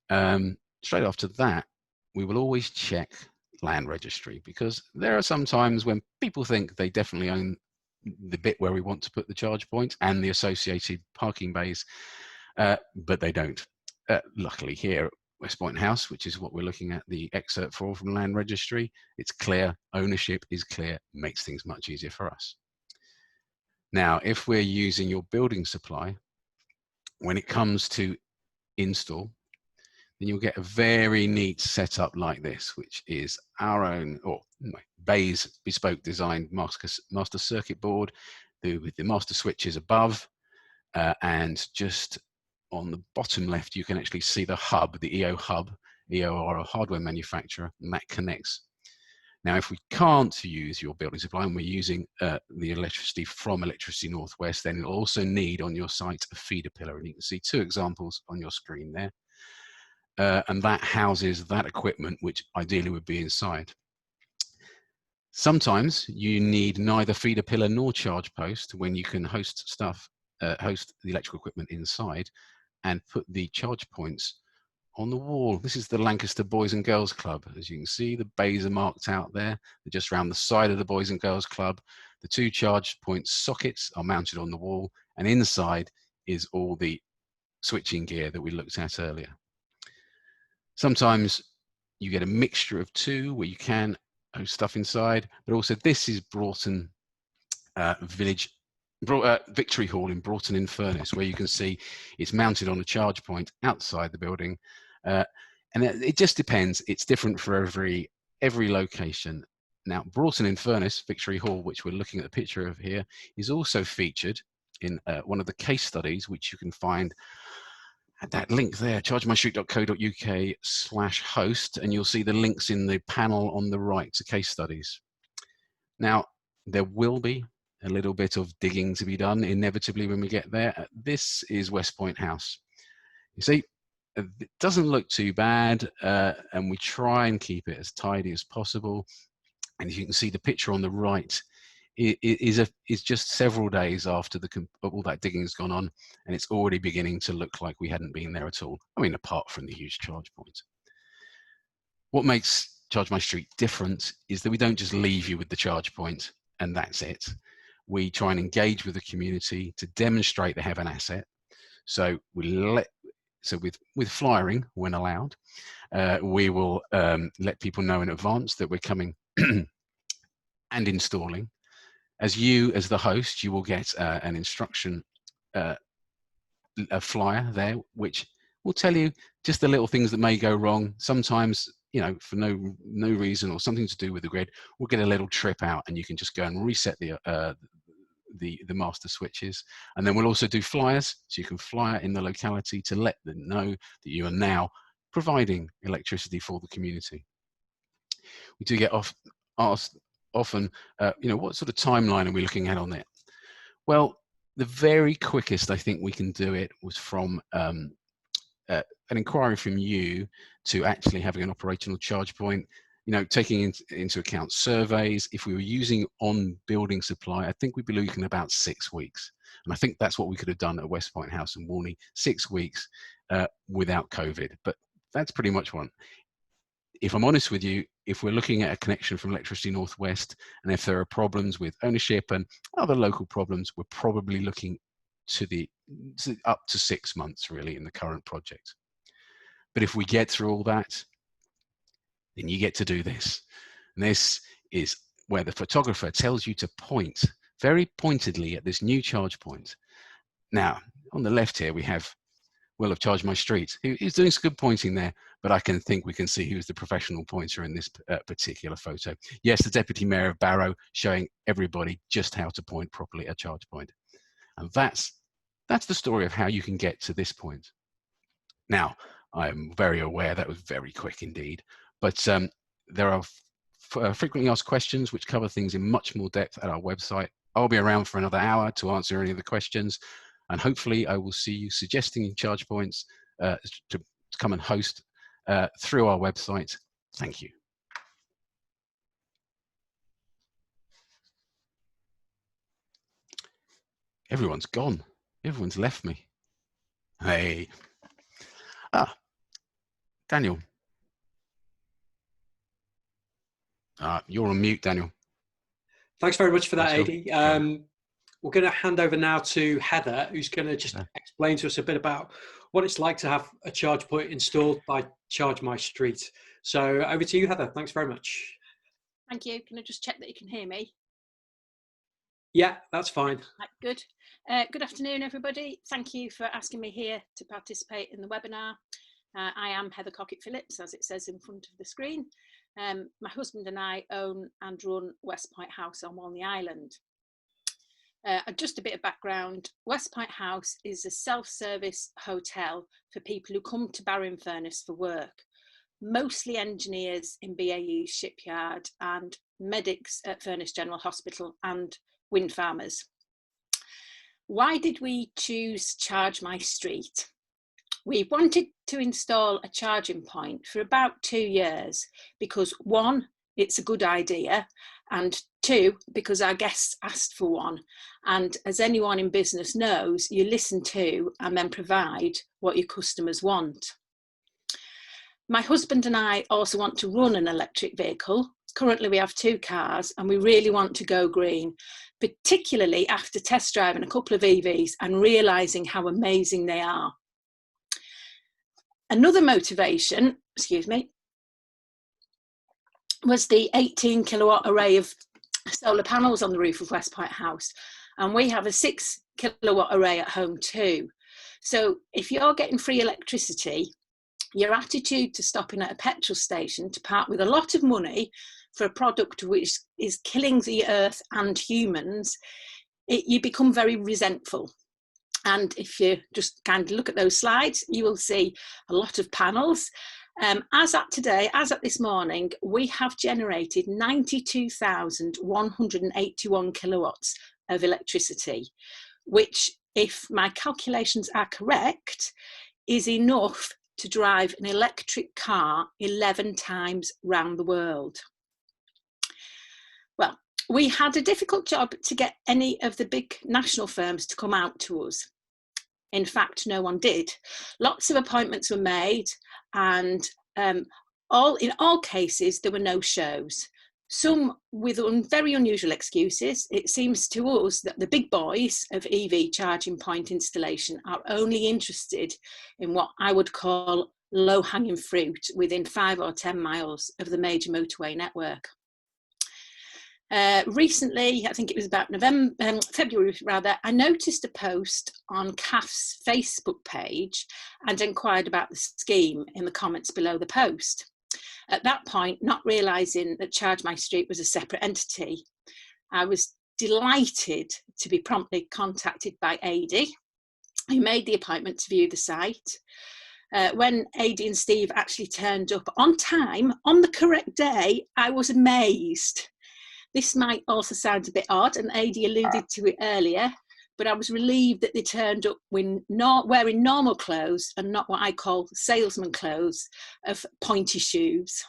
B: Straight after that, we will always check land registry, because there are some times when people think they definitely own the bit where we want to put the charge point and the associated parking bays, but they don't. Luckily here at West Point House, which is what we're looking at the excerpt for from land registry, it's clear, ownership is clear, makes things much easier for us. Now, if we're using your building supply, when it comes to install, then you'll get a very neat setup like this, which is our own, or Bay's bespoke designed master circuit board with the master switches above, and just on the bottom left, you can actually see the hub, the EO hub. EO are a hardware manufacturer, and that connects. Now, if we can't use your building supply and we're using the electricity from Electricity Northwest, then you'll also need on your site a feeder pillar, and you can see two examples on your screen there. And that houses that equipment, which ideally would be inside. Sometimes you need neither feeder pillar nor charge post when you can host the electrical equipment inside and put the charge points on the wall. This is the Lancaster Boys and Girls Club. As you can see, the bays are marked out there. They're just around the side of the Boys and Girls Club. The two charge point sockets are mounted on the wall, and inside is all the switching gear that we looked at earlier. Sometimes you get a mixture of two where you can host stuff inside, but also this is Broughton Victory Hall in Broughton in Furness, where you can see it's mounted on a charge point outside the building. And it just depends. It's different for every location. Now, Broughton in Furness, Victory Hall, which we're looking at the picture of here, is also featured in one of the case studies, which you can find at that link there, chargemystreet.co.uk/host, and you'll see the links in the panel on the right to case studies. Now, there will be a little bit of digging to be done inevitably when we get there. This is West Point House. You see, it doesn't look too bad, and we try and keep it as tidy as possible. And as you can see, the picture on the right is just several days after all that digging has gone on, and it's already beginning to look like we hadn't been there at all. I mean, apart from the huge charge point. What makes Charge My Street different is that we don't just leave you with the charge point and that's it. We try and engage with the community to demonstrate they have an asset. So with flyering when allowed, we will let people know in advance that we're coming and installing. As the host, you will get an instruction, a flyer there, which will tell you just the little things that may go wrong. Sometimes, you know, for no reason or something to do with the grid, we'll get a little trip out and you can just go and reset the master switches. And then we'll also do flyers, so you can flyer in the locality to let them know that you are now providing electricity for the community. We do get asked often, you know, what sort of timeline are we looking at on it? Well, the very quickest I think we can do it was from an inquiry from you to actually having an operational charge point. You know, taking into account surveys, if we were using on building supply, I think we'd be looking at about 6 weeks. And I think that's what we could have done at West Point House and Warney, 6 weeks without COVID. But that's pretty much one. If I'm honest with you, if we're looking at a connection from Electricity Northwest, and if there are problems with ownership and other local problems, we're probably looking to up to 6 months really in the current project. But if we get through all that, then you get to do this. And this is where the photographer tells you to point very pointedly at this new charge point. Now, on the left here, we have Will of Charge My Street. He's doing some good pointing there, but I think we can see who's the professional pointer in this particular photo. Yes, the Deputy Mayor of Barrow showing everybody just how to point properly at a charge point. And that's the story of how you can get to this point. Now, I'm very aware that was very quick indeed, but there are frequently asked questions which cover things in much more depth at our website. I'll be around for another hour to answer any of the questions, and hopefully I will see you suggesting charge points to come and host through our website. Thank you. Everyone's gone. Everyone's left me. Hey. Daniel. You're on mute, Daniel.
A: Thanks very much for that, Adi. We're going to hand over now to Heather, who's going to just explain to us a bit about what it's like to have a charge point installed by Charge My Street. So over to you, Heather. Thanks very much.
F: Thank you. Can I just check that you can hear me?
A: Yeah, that's fine.
F: Right, good. Good afternoon, everybody. Thank you for asking me here to participate in the webinar. I am Heather Cockett Phillips, as it says in front of the screen. My husband and I own and run West Point House on Walney Island. Just a bit of background, West Point House is a self-service hotel for people who come to Barrow-in-Furness for work, mostly engineers in BAE's shipyard and medics at Furness General Hospital and wind farmers. Why did we choose Charge My Street? We wanted to install a charging point for about 2 years because 1, it's a good idea, and 2, because our guests asked for one. And as anyone in business knows, you listen to and then provide what your customers want. My husband and I also want to run an electric vehicle. Currently we have 2 cars and we really want to go green, particularly after test driving a couple of EVs and realising how amazing they are. Another motivation, was the 18 kilowatt array of solar panels on the roof of West Point House. And we have a 6 kilowatt array at home too. So if you're getting free electricity, your attitude to stopping at a petrol station to part with a lot of money for a product which is killing the earth and humans, you become very resentful. And if you just kind of look at those slides, you will see a lot of panels. As at today, as at this morning, we have generated 92,181 kilowatts of electricity, which, if my calculations are correct, is enough to drive an electric car 11 times round the world. Well, we had a difficult job to get any of the big national firms to come out to us. In fact, no one did. Lots of appointments were made, and In all cases, there were no shows. Some with very unusual excuses. It seems to us that the big boys of EV charging point installation are only interested in what I would call low-hanging fruit within 5 or 10 miles of the major motorway network. Recently, I think it was about February rather, I noticed a post on CAF's Facebook page and inquired about the scheme in the comments below the post. At that point, not realising that Charge My Street was a separate entity, I was delighted to be promptly contacted by Adi, who made the appointment to view the site. When Adi and Steve actually turned up on time, on the correct day, I was amazed. This might also sound a bit odd, and Adi alluded to it earlier, but I was relieved that they turned up wearing normal clothes and not what I call salesman clothes of pointy shoes.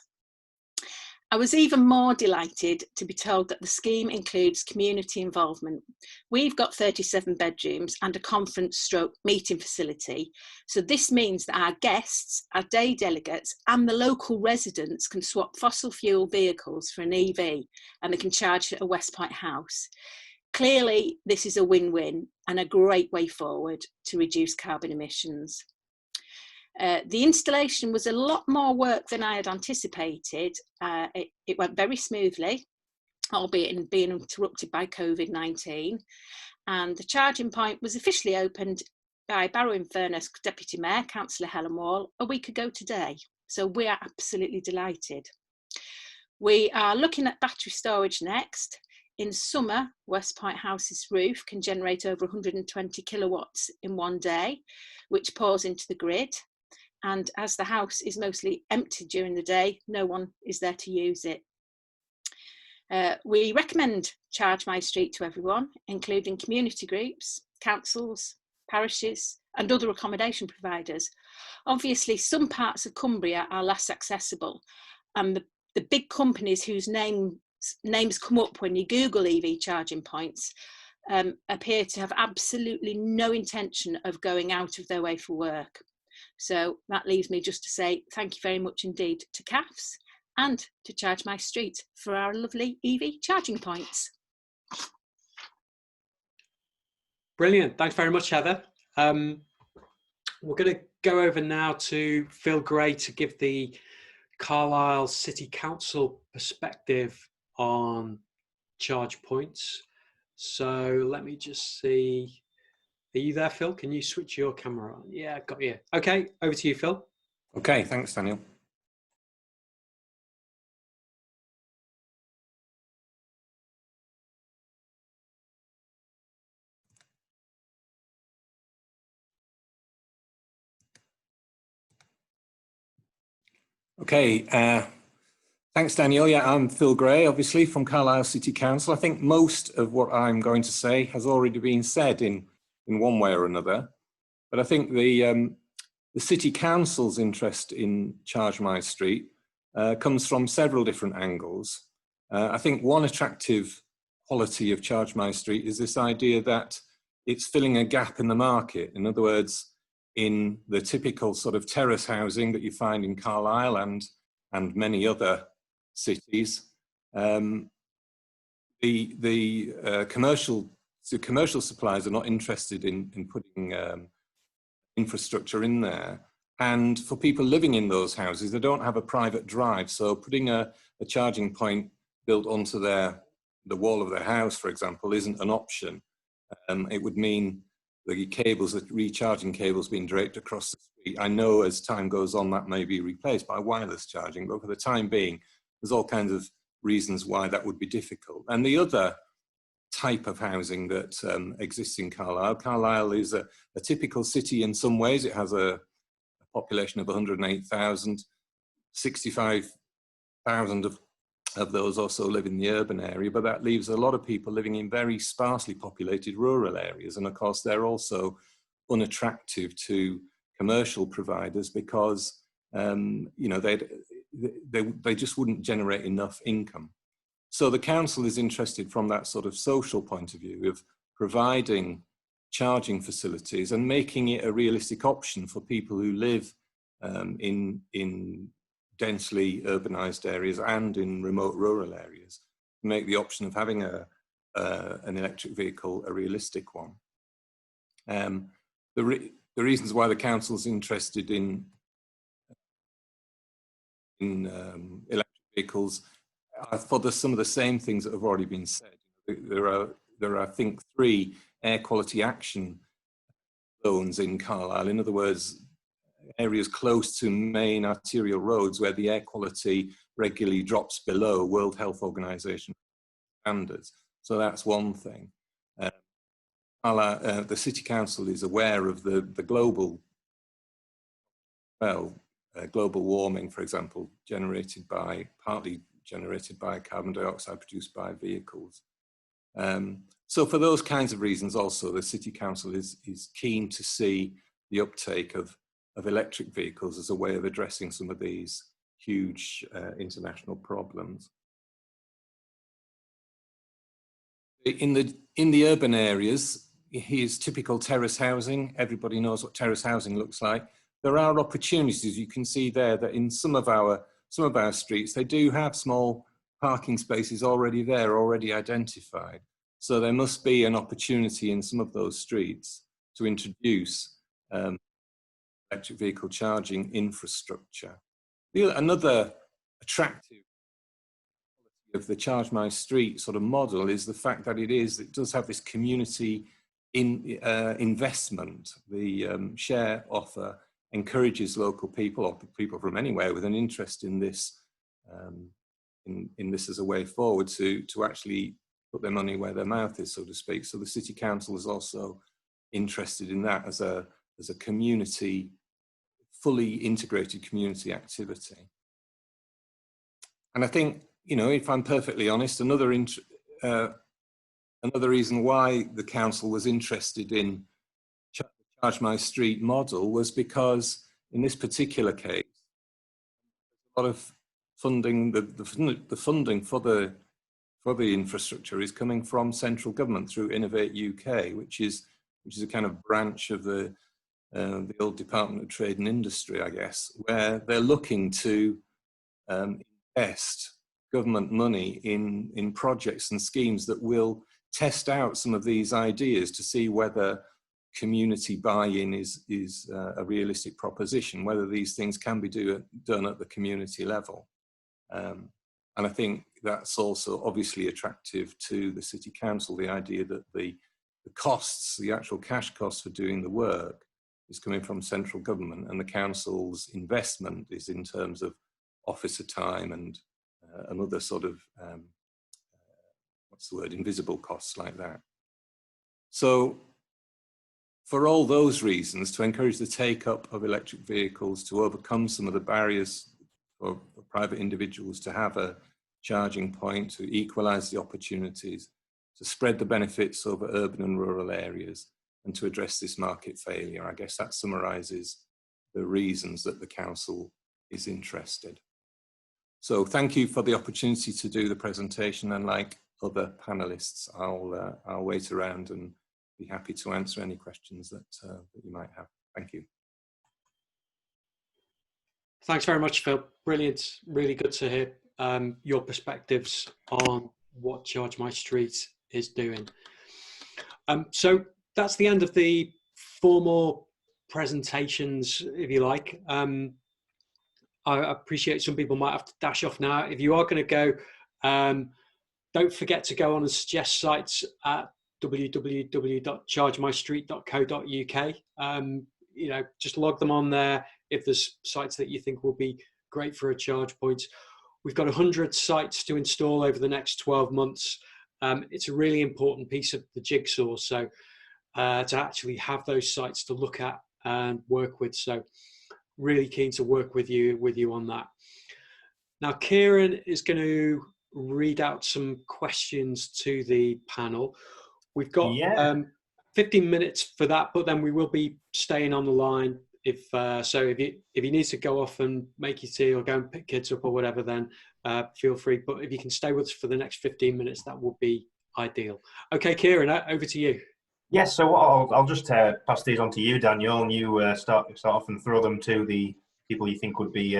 F: I was even more delighted to be told that the scheme includes community involvement. We've got 37 bedrooms and a conference/meeting facility. So this means that our guests, our day delegates and the local residents can swap fossil fuel vehicles for an EV and they can charge at a West Point house. Clearly, this is a win-win and a great way forward to reduce carbon emissions. The installation was a lot more work than I had anticipated. It went very smoothly, albeit being interrupted by COVID-19. And the charging point was officially opened by Barrow-in-Furness Deputy Mayor, Councillor Helen Wall, a week ago today. So we are absolutely delighted. We are looking at battery storage next. In summer, West Point House's roof can generate over 120 kilowatts in one day, which pours into the grid. And as the house is mostly empty during the day, no one is there to use it. We recommend Charge My Street to everyone, including community groups, councils, parishes, and other accommodation providers. Obviously, some parts of Cumbria are less accessible, and the big companies whose names come up when you Google EV charging points appear to have absolutely no intention of going out of their way for work. So that leaves me just to say thank you very much indeed to CAFs and to Charge My Street for our lovely EV charging points.
A: Brilliant. Thanks very much, Heather. We're going to go over now to Phil Gray to give the Carlisle City Council perspective on charge points. So let me just see. Are you there, Phil? Can you switch your camera on? Yeah, got you. Okay, over to you, Phil.
G: Okay, thanks, Daniel. Okay, thanks, Daniel. Yeah, I'm Phil Gray, obviously, from Carlisle City Council. I think most of what I'm going to say has already been said in one way or another. But I think the City Council's interest in Charge My Street comes from several different angles. I think one attractive quality of Charge My Street is this idea that it's filling a gap in the market. In other words, in the typical sort of terrace housing that you find in Carlisle and many other cities, the commercial suppliers are not interested in putting infrastructure in there. And for people living in those houses, they don't have a private drive. So putting a charging point built onto the wall of their house, for example, isn't an option. It would mean the cables, the recharging cables being draped across the street. I know as time goes on that may be replaced by wireless charging, but for the time being, there's all kinds of reasons why that would be difficult. And the other type of housing that exists in Carlisle. Carlisle is a typical city in some ways. It has a population of 108,000, 65,000 of those also live in the urban area, but that leaves a lot of people living in very sparsely populated rural areas. And of course, they're also unattractive to commercial providers because you know, they just wouldn't generate enough income. So the council is interested from that sort of social point of view of providing charging facilities and making it a realistic option for people who live in densely urbanised areas and in remote rural areas, make the option of having an electric vehicle a realistic one. The reasons why the council's interested in electric vehicles are for some of the same things that have already been said. There are, I think, 3 air quality action zones in Carlisle. In other words, areas close to main arterial roads where the air quality regularly drops below World Health Organization standards. So that's one thing. The City Council is aware of the global, global warming, for example, partly generated by carbon dioxide produced by vehicles. So for those kinds of reasons also, the City Council is keen to see the uptake of electric vehicles as a way of addressing some of these huge international problems. In the urban areas, here's typical terrace housing. Everybody knows what terrace housing looks like. There are opportunities, you can see there, that in some of our streets, they do have small parking spaces already there, already identified. So there must be an opportunity in some of those streets to introduce electric vehicle charging infrastructure. Another attractive of the Charge My Street sort of model is the fact that it does have this community investment. The share offer encourages local people, or people from anywhere with an interest in this in this as a way forward to actually put their money where their mouth is, so to speak. So the City Council is also interested in that as a community, fully integrated community activity. And I think, you know, if I'm perfectly honest, another reason why the council was interested in Charge My Street model was because in this particular case, a lot of funding, the funding for the infrastructure is coming from central government through Innovate UK, which is a kind of branch of the old Department of Trade and Industry, I guess, where they're looking to invest government money in projects and schemes that will test out some of these ideas to see whether community buy-in is a realistic proposition, whether these things can be done at the community level. And I think that's also obviously attractive to the City Council, the idea that the costs, the actual cash costs for doing the work is coming from central government, and the council's investment is in terms of officer time and another sort of, what's the word, invisible costs like that. So for all those reasons, to encourage the take-up of electric vehicles, to overcome some of the barriers for private individuals to have a charging point, to equalise the opportunities, to spread the benefits over urban and rural areas, and to address this market failure. I guess that summarises the reasons that the council is interested. So thank you for the opportunity to do the presentation, and like other panellists, I'll wait around and be happy to answer any questions that you might have. Thank you.
A: Thanks very much, Phil. Brilliant. Really good to hear your perspectives on what Charge My Street is doing. So that's the end of the formal presentations, if you like. I appreciate some people might have to dash off now. If you are going to go, don't forget to go on and suggest sites at www.chargemystreet.co.uk. You know, just log them on there if there's sites that you think will be great for a charge point. We've got 100 sites to install over the next 12 months. It's a really important piece of the jigsaw, so to actually have those sites to look at and work with. So really keen to work with you on that. Now, Kieran is going to read out some questions to the panel. We've got 15 minutes for that, but then we will be staying on the line. If you need to go off and make your tea or go and pick kids up or whatever, then feel free. But if you can stay with us for the next 15 minutes, that would be ideal. Okay, Kieran, over to you.
E: Yes, so I'll just pass these on to you, Daniel, and you start off and throw them to the people you think would be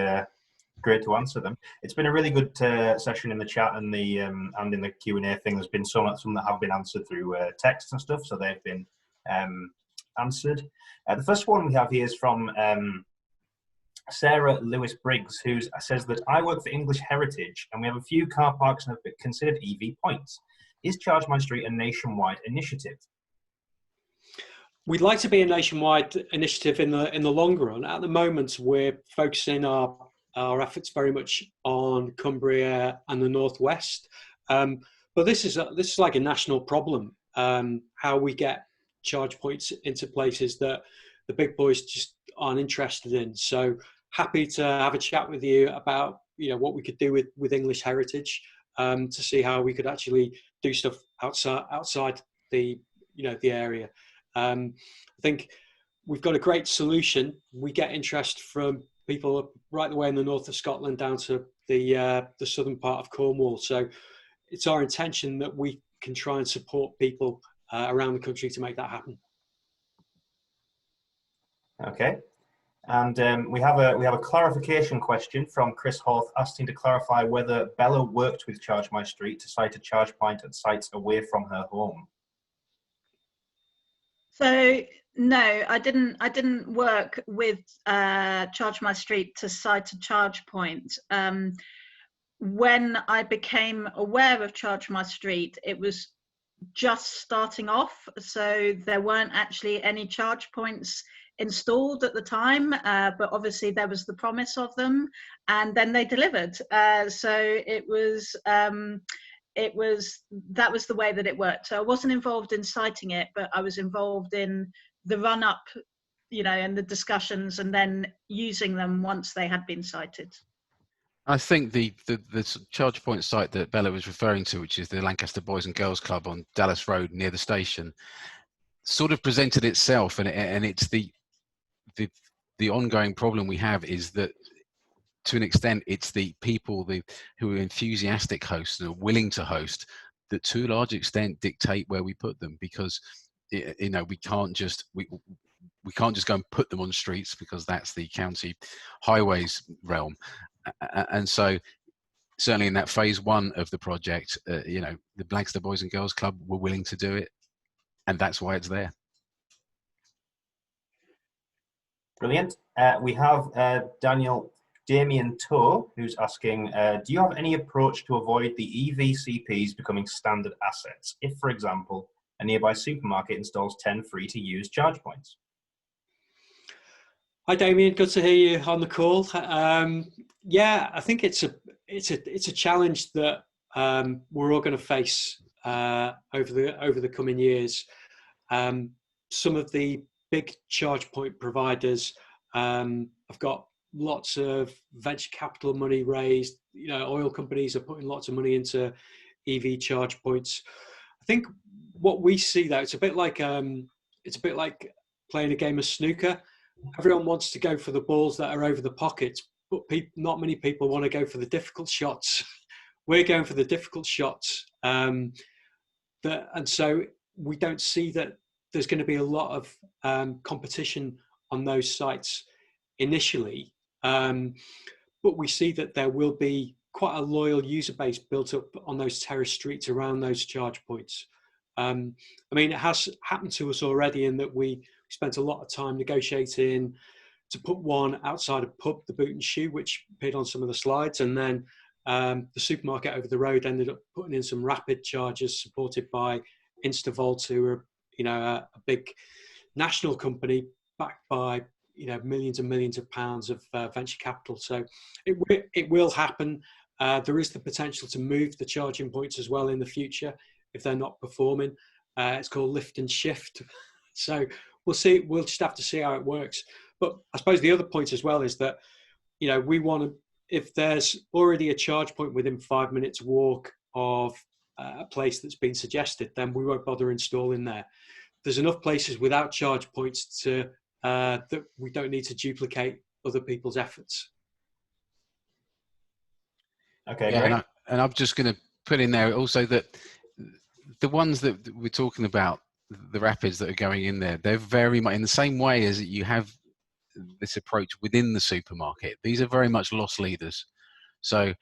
E: great to answer them. It's been a really good session in the chat and in the Q&A thing. There's been some that have been answered through text and stuff, so they've been answered. The first one we have here is from Sarah Lewis Briggs, who says that I work for English Heritage and we have a few car parks and have been considered EV points. Is Charge My Street a nationwide initiative?
A: We'd like to be a nationwide initiative in the long run. At the moment, we're focusing our efforts very much on Cumbria and the Northwest. But this is like a national problem. How we get charge points into places that the big boys just aren't interested in. So happy to have a chat with you about what we could do with English Heritage to see how we could actually do stuff outside the the area. I think we've got a great solution. We get interest from people right the way in the north of Scotland down to the southern part of Cornwall. So it's our intention that we can try and support people around the country to make that happen.
E: Okay, and we have a clarification question from Chris Horth asking to clarify whether Bella worked with Charge My Street to site a charge point at sites away from her home.
C: So no, I didn't work with Charge My Street to site a charge point. When I became aware of Charge My Street, it was just starting off, so there weren't actually any charge points installed at the time, but obviously there was the promise of them, and then they delivered. So that was the way that it worked. So I wasn't involved in citing it, but I was involved in the run up, and the discussions, and then using them once they had been cited.
B: I think the charge point site that Bella was referring to, which is the Lancaster Boys and Girls Club on Dallas Road near the station, sort of presented itself, and it's the ongoing problem we have is that, to an extent, it's the people who are enthusiastic hosts and are willing to host that, to a large extent, dictate where we put them, because we can't just go and put them on streets, because that's the county highways realm. And so certainly in that phase one of the project, the Lancaster Boys and Girls Club were willing to do it, and that's why it's there.
E: Brilliant. We have Damien Toh, who's asking, do you have any approach to avoid the EVCPs becoming standard assets if, for example, a nearby supermarket installs 10 free-to-use charge points?
A: Hi, Damien. Good to hear you on the call. Yeah, I think it's a challenge that we're all going to face over the coming years. Some of the big charge point providers have got lots of venture capital money raised. Oil companies are putting lots of money into EV charge points. I think what we see, though, it's a bit like playing a game of snooker. Everyone wants to go for the balls that are over the pockets, but not many people want to go for the difficult shots. We're going for the difficult shots, and so we don't see that there's going to be a lot of competition on those sites initially, but we see that there will be quite a loyal user base built up on those terrace streets around those charge points. It has happened to us already in that we spent a lot of time negotiating to put one outside a pub, the Boot and Shoe, which appeared on some of the slides, and then the supermarket over the road ended up putting in some rapid chargers supported by InstaVolt, who are a big national company backed by millions and millions of pounds of venture capital. So it will happen. There is the potential to move the charging points as well in the future if they're not performing. It's called lift and shift. So we'll see. We'll just have to see how it works. But I suppose the other point as well is that we want to, if there's already a charge point within 5 minutes walk of a place that's been suggested, then we won't bother installing there. There's enough places without charge points to that we don't need to duplicate other people's efforts.
E: Okay,
B: yeah,
E: great.
B: And I'm just going to put in there also that the ones that we're talking about, the rapids that are going in there, they're very much in the same way as you have this approach within the supermarket. These are very much loss leaders. So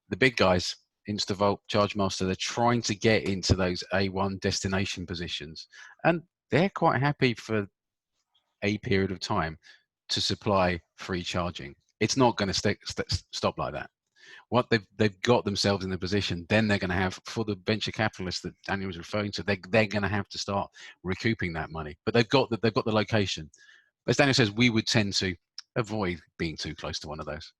B: the big guys, Instavolt, Chargemaster, they're trying to get into those A1 destination positions, and they're quite happy for a period of time to supply free charging. It's not going to stop like that. What they've got themselves in the position, then they're going to have, for the venture capitalists that Daniel was referring to, they're going to have to start recouping that money. But they've got the location. As Daniel says, we would tend to avoid being too close to one of those.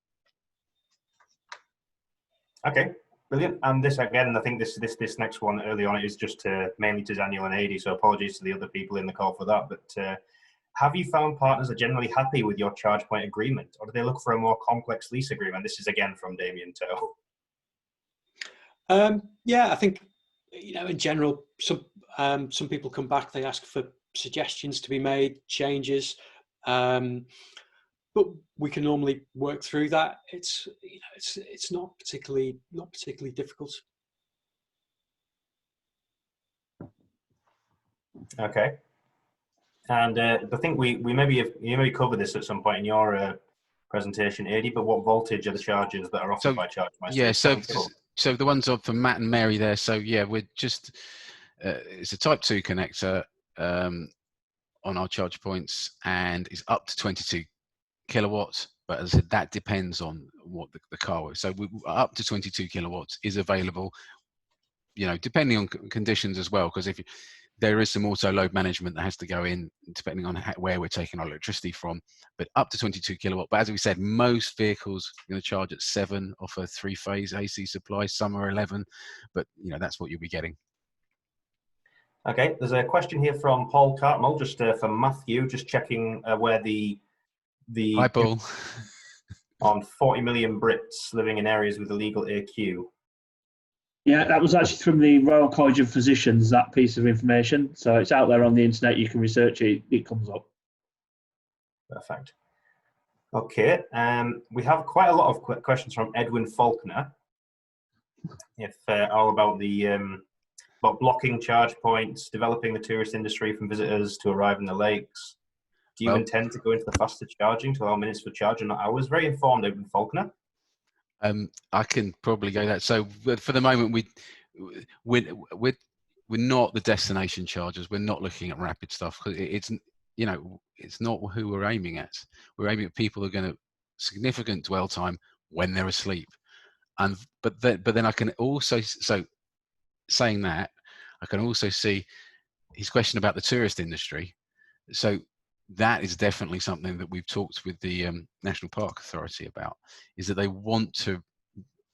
E: Okay, brilliant. And this again, I think this next one early on is just mainly to Daniel and Adi. So apologies to the other people in the call for that. But have you found partners are generally happy with your ChargePoint agreement, or do they look for a more complex lease agreement? This is again from Damien Toe.
A: Yeah, I think, in general, some people come back, they ask for suggestions to be made, changes, but we can normally work through that. It's not particularly difficult.
E: Okay. And I think you maybe covered this at some point in your presentation, Adi, but what voltage are the chargers that are offered by ChargePoint?
B: Yeah, so the ones for Matt and Mary there. So yeah, we're just it's a Type 2 connector on our charge points, and it's up to 22 kilowatts. But as I said, that depends on what the car is. So up to 22 kilowatts is available, depending on conditions as well. Because there is some auto load management that has to go in depending on where we're taking our electricity from, but up to 22 kilowatt. But as we said, most vehicles are going to charge at 7 off a 3-phase AC supply. Some are 11, but that's what you'll be getting.
E: Okay, there's a question here from Paul Cartmel, just for Matthew, just checking where the
B: Hi, Paul.
E: on 40 million Brits living in areas with illegal AQ.
D: Yeah, that was actually from the Royal College of Physicians, that piece of information. So it's out there on the internet. You can research it. It comes up.
E: Perfect. Okay. We have quite a lot of questions from Edwin Faulkner. All about about blocking charge points, developing the tourist industry from visitors to arrive in the lakes. Do you intend to go into the faster charging to allow minutes for charge and not hours? Very informed, Edwin Faulkner.
B: I can probably go that. So for the moment, we're not the destination chargers. We're not looking at rapid stuff because it's not who we're aiming at. We're aiming at people who are going to significant dwell time when they're asleep. But then I can also, so saying that, I can also see his question about the tourist industry. So that is definitely something that we've talked with the National Park Authority about, is that they want to,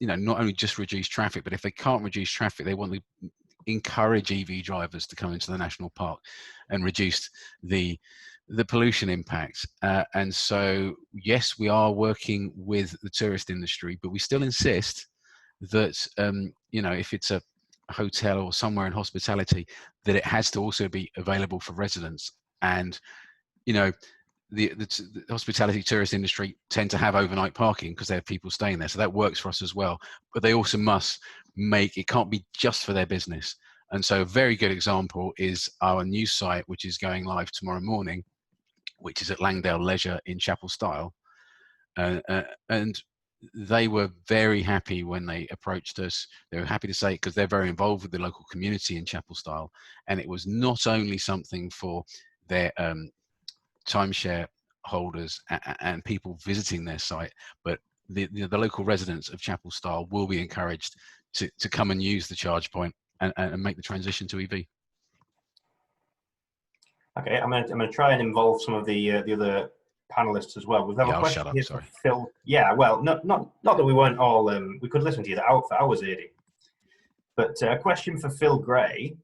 B: not only just reduce traffic, but if they can't reduce traffic, they want to encourage EV drivers to come into the national park and reduce the pollution impacts. And so, yes, we are working with the tourist industry, but we still insist that, if it's a hotel or somewhere in hospitality, that it has to also be available for residents. And the hospitality tourist industry tend to have overnight parking because they have people staying there. So that works for us as well. But they also must it can't be just for their business. And so a very good example is our new site, which is going live tomorrow morning, which is at Langdale Leisure in Chapel Style. And they were very happy when they approached us. They were happy to say it because they're very involved with the local community in Chapel Style. And it was not only something for their timeshare holders and people visiting their site, but the local residents of Chapel Style will be encouraged to come and use the charge point and make the transition to EV.
E: Okay, I'm going to try and involve some of the other panelists as well. We've got a question here from Phil. Yeah, well, not that we weren't all we could listen to you out for hours, Adi. But a question for Phil Gray: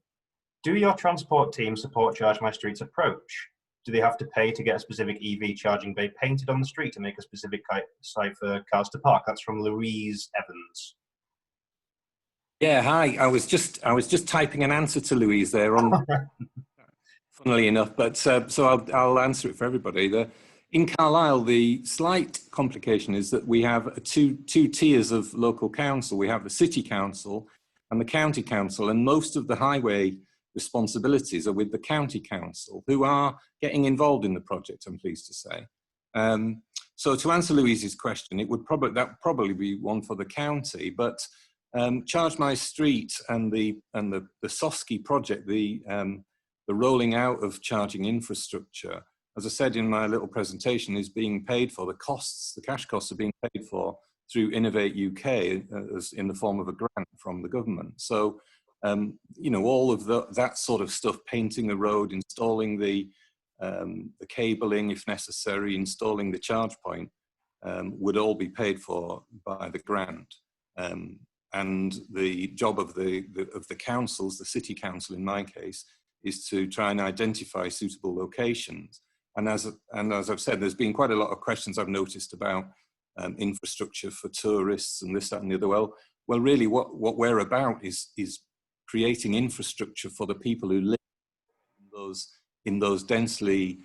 E: do your transport team support Charge My Street's approach? Do they have to pay to get a specific EV charging bay painted on the street to make a specific site for cars to park? That's from Louise Evans.
G: Yeah, hi. I was just typing an answer to Louise there on. Funnily enough, but so I'll answer it for everybody. In Carlisle, the slight complication is that we have two tiers of local council. We have the city council and the county council, and most of the highway responsibilities are with the county council, who are getting involved in the project, I'm pleased to say. So to answer Louise's question, it would probably be one for the county, but Charge My Street and the Sosky project, the rolling out of charging infrastructure, as I said in my little presentation, is being paid for. The cash costs are being paid for through Innovate UK as in the form of a grant from the government. So, you know, all of that sort of stuff, painting the road, installing the cabling if necessary, installing the charge point, would all be paid for by the grant. And the job of the councils, the city council in my case, is to try and identify suitable locations. And as I've said, there's been quite a lot of questions I've noticed about infrastructure for tourists and this, that, and the other. Well, really, what we're about is creating infrastructure for the people who live in those densely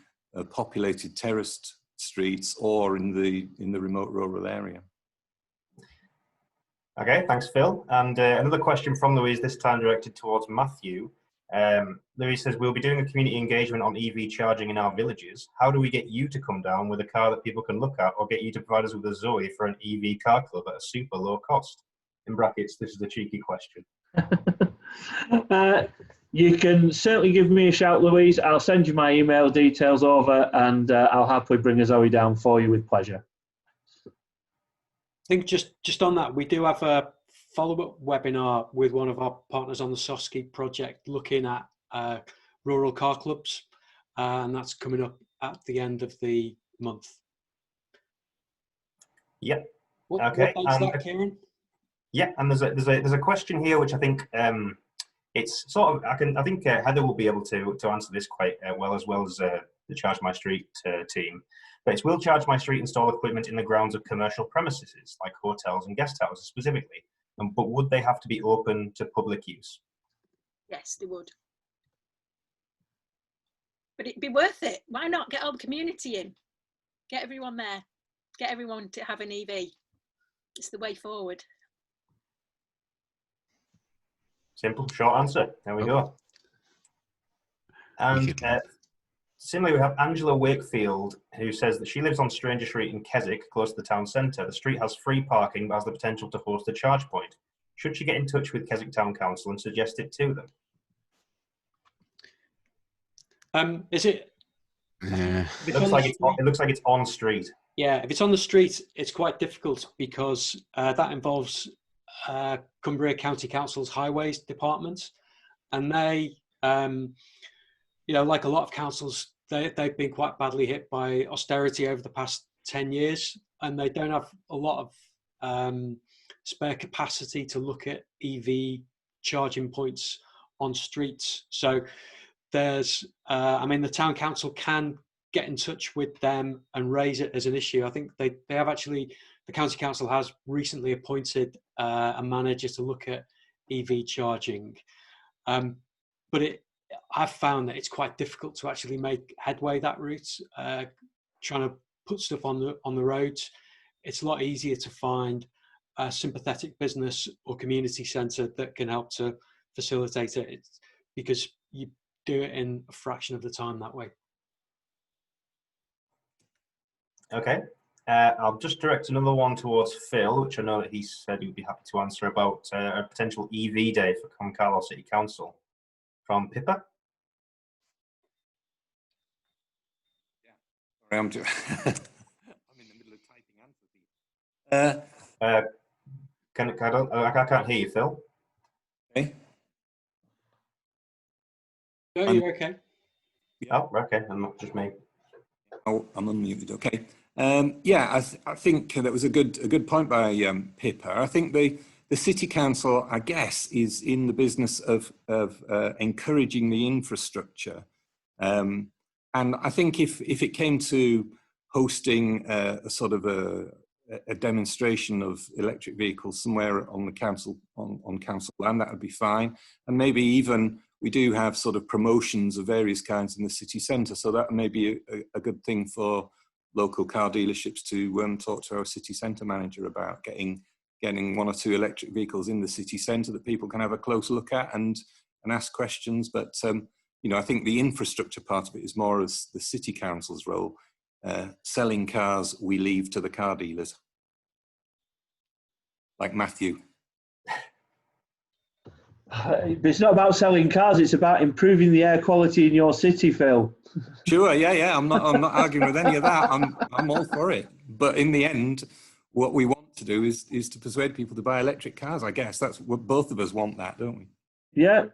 G: populated terraced streets or in the remote rural area.
E: Okay, thanks, Phil. And another question from Louise, this time directed towards Mathew. Louise says, we'll be doing a community engagement on EV charging in our villages. How do we get you to come down with a car that people can look at, or get you to provide us with a Zoe for an EV car club at a super low cost? In brackets, this is a cheeky question.
D: You can certainly give me a shout, Louise. I'll send you my email details over, and I'll happily bring a Zoe down for you with pleasure.
A: I think just on that, we do have a follow-up webinar with one of our partners on the Sosky project looking at rural car clubs, and that's coming up at the end of the month.
E: Yep.
A: Okay. What date's that, Kieran?
E: Yeah, and there's a question here which I think it's sort of I think Heather will be able to answer this quite well as the Charge My Street team. But it's, will Charge My Street install equipment in the grounds of commercial premises like hotels and guest houses specifically? But would they have to be open to public use?
F: Yes, they would. But it'd be worth it. Why not get all the community in? Get everyone there. Get everyone to have an EV. It's the way forward.
E: Simple, short answer. There we go. And similarly, we have Angela Wakefield, who says that she lives on Stranger Street in Keswick, close to the town centre. The street has free parking, but has the potential to host a charge point. Should she get in touch with Keswick Town Council and suggest it to them?
A: Is it?
E: Yeah. It looks like it's on street.
A: Yeah, if it's on the street, it's quite difficult because that involves Cumbria County Council's highways department, and they, you know, like a lot of councils, they've been quite badly hit by austerity over the past 10 years, and they don't have a lot of spare capacity to look at EV charging points on streets. So there's, I mean, the town council can get in touch with them and raise it as an issue. I think they have actually, the county council has recently appointed a manager to look at EV charging. But I've found that it's quite difficult to actually make headway that route. Trying to put stuff on the roads, it's a lot easier to find a sympathetic business or community centre that can help to facilitate it. It's because you do it in a fraction of the time that way.
E: Okay. I'll just direct another one towards Phil, which I know that he said he would be happy to answer, about a potential EV day for Carlisle City Council. From Pippa.
G: Yeah. I'm in the middle of typing answers.
E: I can't hear you, Phil.
G: Okay.
A: No, you're okay.
E: Oh, okay. I'm not just me.
G: Oh, I'm unmuted. Okay. Yeah, I think that was a good point by Pippa. I think the City Council, I guess, is in the business of encouraging the infrastructure. And I think if it came to hosting a sort of a demonstration of electric vehicles somewhere on the council, on council land, that would be fine. And maybe even we do have sort of promotions of various kinds in the city centre. So that may be a good thing for local car dealerships to talk to our city centre manager about getting one or two electric vehicles in the city centre that people can have a close look at and ask questions. But, you know, I think the infrastructure part of it is more as the city council's role. selling cars we leave to the car dealers, like Mathew.
D: It's not about selling cars, it's about improving the air quality in your city, Phil.
G: Sure, yeah. I'm not arguing with any of that. I'm all for it. But in the end, what we want to do is to persuade people to buy electric cars. I guess that's what both of us want, that, don't we?
D: Yeah.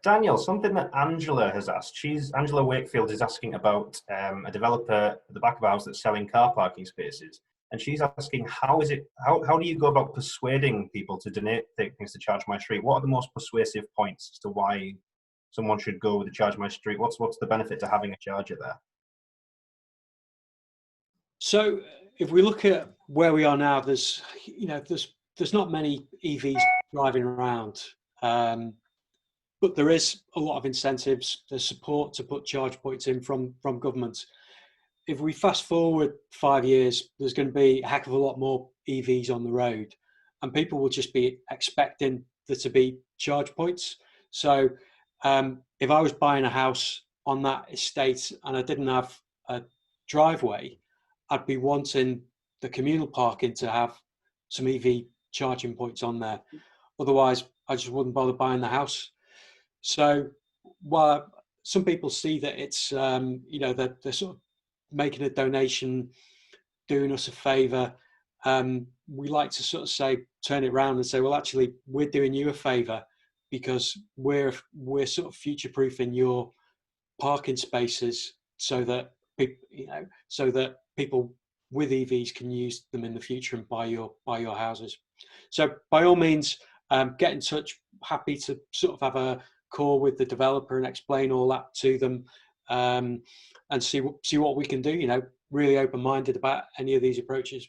E: Daniel, something that Angela has asked. Angela Wakefield is asking about a developer at the back of our house that's selling car parking spaces. And she's asking, how do you go about persuading people to donate things to Charge My Street? What are the most persuasive points as to why someone should go with the Charge My Street? What's the benefit to having a charger there?
A: So if we look at where we are now, there's not many EVs driving around, but there is a lot of incentives. There's support to put charge points in from government. If we fast forward 5 years, there's going to be a heck of a lot more EVs on the road, and people will just be expecting there to be charge points. So if I was buying a house on that estate and I didn't have a driveway, I'd be wanting the communal parking to have some EV charging points on there. Otherwise, I just wouldn't bother buying the house. So while some people see that it's, they're sort of making a donation, doing us a favour, we like to sort of turn it around and say, well, actually, we're doing you a favour because we're sort of future-proofing your parking spaces so that people with EVs can use them in the future and buy your houses. So by all means, get in touch. Happy to sort of have a call with the developer and explain all that to them, and see what we can do. Really open-minded about any of these approaches.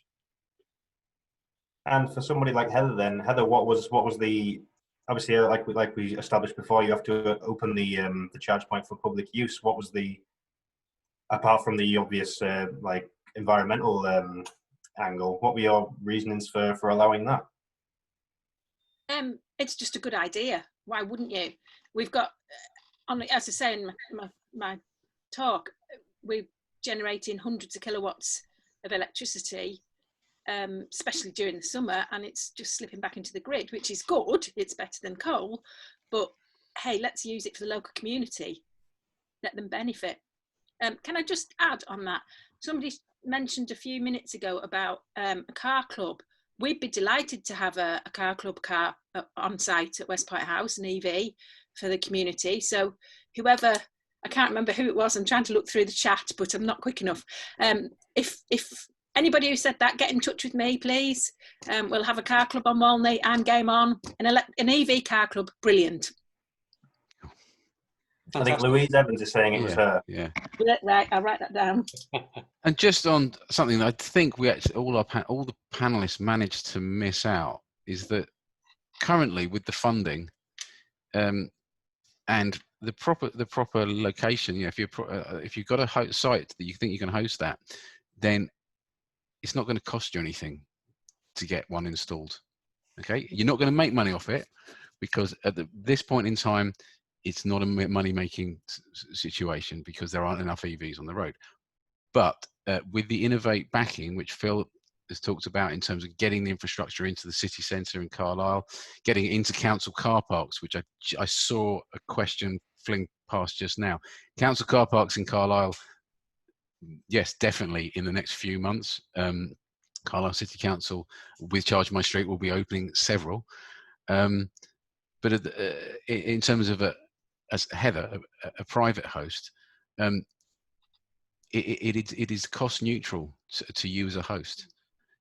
E: And for somebody like Heather, then Heather, what was the, obviously like we established before, you have to open the charge point for public use. What was the, apart from the obvious like environmental angle, what were your reasonings for allowing that?
F: It's just a good idea. Why wouldn't you? We've got, as I say in my talk, we're generating hundreds of kilowatts of electricity, especially during the summer, and it's just slipping back into the grid, which is good. It's better than coal, but hey, let's use it for the local community. Let them benefit. Can I just add on that? Somebody mentioned a few minutes ago about a car club. We'd be delighted to have a car club car on site at West Point House, an EV for the community. So whoever, I can't remember who it was, I'm trying to look through the chat, but I'm not quick enough. If anybody who said that, get in touch with me, please. We'll have a car club on Walney. I'm game on. An EV car club, brilliant.
E: I think Louise Evans is saying it was her.
B: Yeah.
F: Right, I'll write that down.
B: And just on something that I think we actually all the panelists managed to miss out is that currently with the funding, and the proper location, if you've got a site that you think you can host that, then it's not going to cost you anything to get one installed. Okay, you're not going to make money off it because at this point in time, it's not a money-making situation because there aren't enough EVs on the road. But with the Innovate backing, which Phil has talked about in terms of getting the infrastructure into the city centre in Carlisle, getting it into council car parks, which I saw a question fling past just now. Council car parks in Carlisle, yes, definitely in the next few months. Carlisle City Council with Charge My Street will be opening several. But in terms of as Heather, a private host, it is cost neutral to use a host.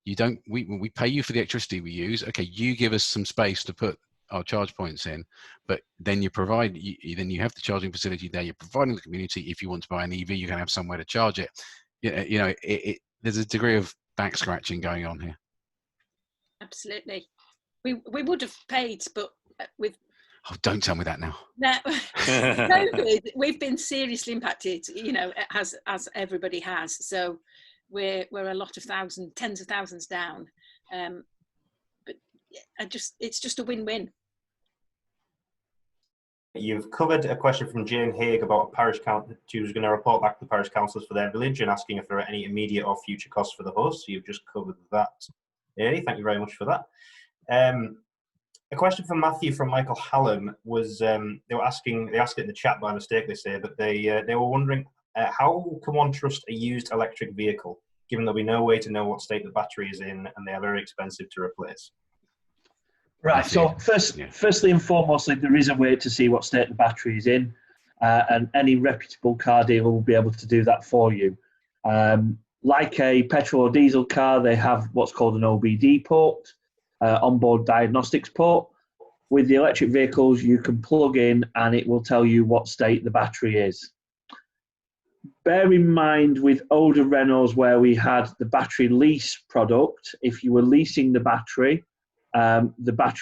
B: We pay you for the electricity we use. Okay, you give us some space to put our charge points in, but then you have the charging facility there. You're providing the community. If you want to buy an EV, you can have somewhere to charge it. There's a degree of back scratching going on here.
F: Absolutely, we would have paid, but with.
B: Oh, don't tell me that now.
F: No, COVID, we've been seriously impacted, as everybody has. So we're a lot of tens of thousands down. But it's just a win-win.
E: You've covered a question from Jane Haig about a parish council. She was going to report back to the parish councils for their village and asking if there are any immediate or future costs for the host. So you've just covered that. Heery, thank you very much for that. A question from Matthew from Michael Hallam was they asked it in the chat by mistake. They say that they were wondering how can one trust a used electric vehicle, given there'll be no way to know what state the battery is in and they are very expensive to replace.
D: Right, so firstly and foremostly, there is a way to see what state the battery is in, and any reputable car dealer will be able to do that for you. Like a petrol or diesel car, they have what's called an OBD port, onboard diagnostics port. With the electric vehicles, you can plug in and it will tell you what state the battery is. Bear in mind with older Renaults where we had the battery lease product, if you were leasing the battery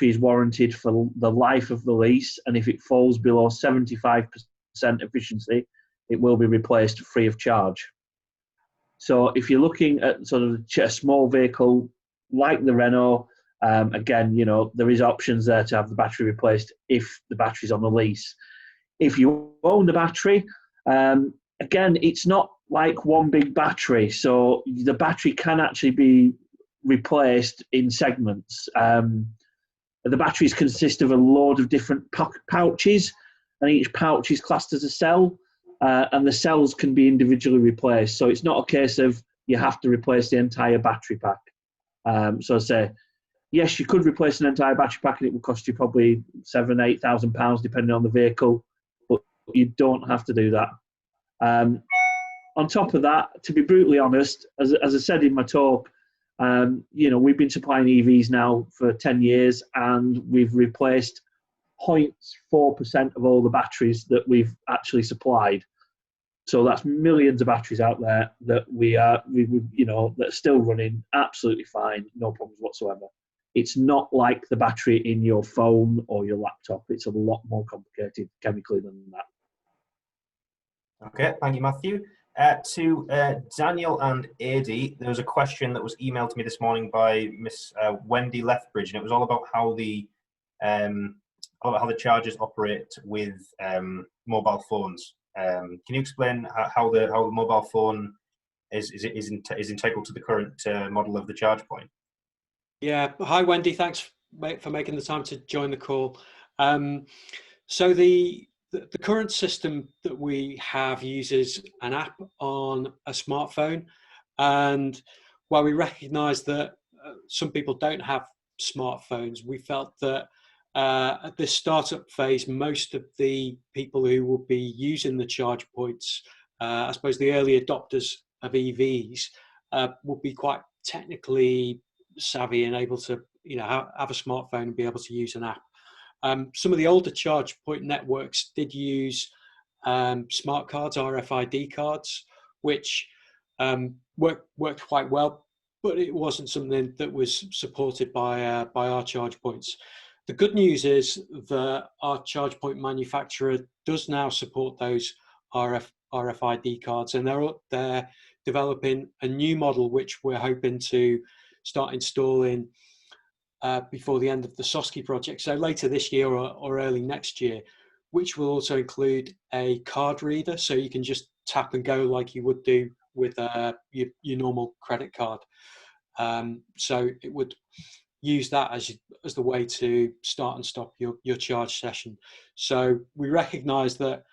D: is warranted for the life of the lease, and if it falls below 75% efficiency, it will be replaced free of charge. So if you're looking at sort of a small vehicle like the Renault, again, you know, there is options there to have the battery replaced if the battery's on the lease. If you own the battery, again, it's not like one big battery, so the battery can actually be replaced in segments. The batteries consist of a load of different pouches, and each pouch is classed as a cell, and the cells can be individually replaced. So it's not a case of you have to replace the entire battery pack. So I say, yes, you could replace an entire battery pack and it will cost you probably £7,000-8,000 depending on the vehicle, but you don't have to do that. On top of that, to be brutally honest, as I said in my talk, you know, we've been supplying EVs now for 10 years and we've replaced 0.4% of all the batteries that we've actually supplied. So that's millions of batteries out there that you know, that are still running absolutely fine, no problems whatsoever. It's not like the battery in your phone or your laptop. It's a lot more complicated chemically than that.
E: Okay, thank you, Matthew. To Daniel and Adi, there was a question that was emailed to me this morning by Miss Wendy Lethbridge, and it was all about how the chargers operate with mobile phones. Can you explain how the mobile phone is integral to the current model of the ChargePoint?
A: Yeah. Hi, Wendy. Thanks for making the time to join the call. So the current system that we have uses an app on a smartphone, and while we recognise that some people don't have smartphones, we felt that at this startup phase, most of the people who will be using the charge points, I suppose the early adopters of EVs, will be quite technically savvy and able to, you know, have a smartphone and be able to use an app. Some of the older charge point networks did use smart cards, RFID cards, which worked quite well, but it wasn't something that was supported by our charge points. The good news is that our charge point manufacturer does now support those RFID cards, and they're developing a new model which we're hoping to start installing before the end of the SOSCI project, so later this year or early next year, which will also include a card reader, so you can just tap and go like you would do with your normal credit card. So it would use that as the way to start and stop your charge session. So we recognise that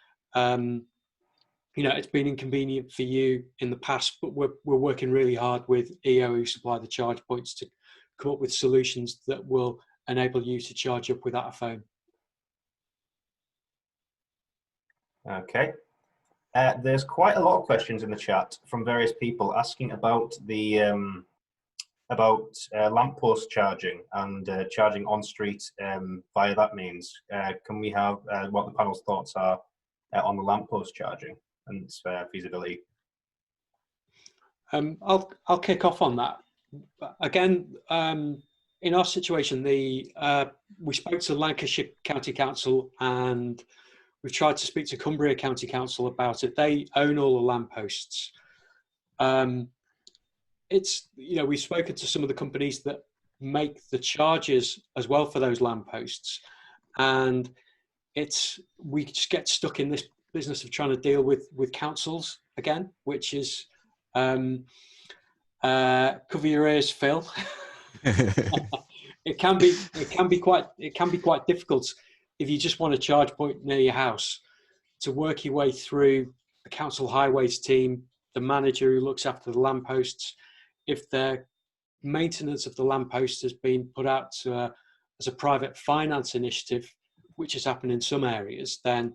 A: you know, it's been inconvenient for you in the past, but we're working really hard with EO, who supply the charge points, to come up with solutions that will enable you to charge up without a phone.
E: Okay. There's quite a lot of questions in the chat from various people asking about the lamppost charging and charging on street via that means. Can we have what the panel's thoughts are on the lamppost charging and its feasibility?
A: I'll kick off on that. Again, in our situation, we spoke to Lancashire County Council and we've tried to speak to Cumbria County Council about it. They own all the lampposts. It's, you know, we've spoken to some of the companies that make the chargers as well for those lampposts, and we just get stuck in this business of trying to deal with councils again, which is cover your ears, Phil. It can be quite difficult if you just want a charge point near your house to work your way through the council highways team, the manager who looks after the lampposts. If their maintenance of the lamppost has been put out to as a private finance initiative, which has happened in some areas, then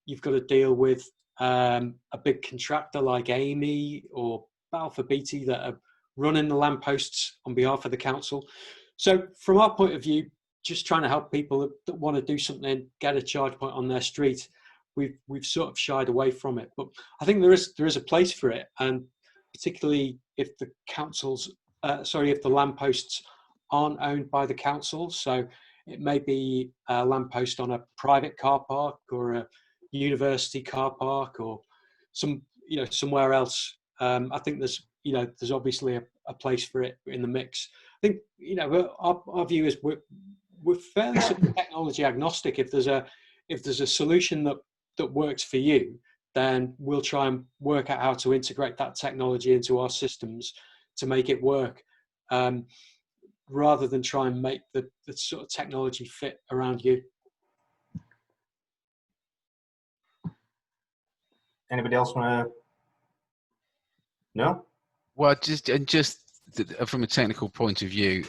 A: you've got to deal with a big contractor like Amy or Balfour Beatty that are running the lampposts on behalf of the council. So from our point of view, just trying to help people that want to do something, get a charge point on their street, we've sort of shied away from it. But I think there is a place for it, and particularly if the councils, if the lampposts aren't owned by the council. So it may be a lamppost on a private car park or a university car park or somewhere else. I think there's obviously a place for it in the mix. I think our view is we're fairly sort of technology agnostic. If there's a solution that works for you, then we'll try and work out how to integrate that technology into our systems to make it work, rather than try and make the sort of technology fit around you.
E: Anybody else want to? No?
B: Well, just from a technical point of view,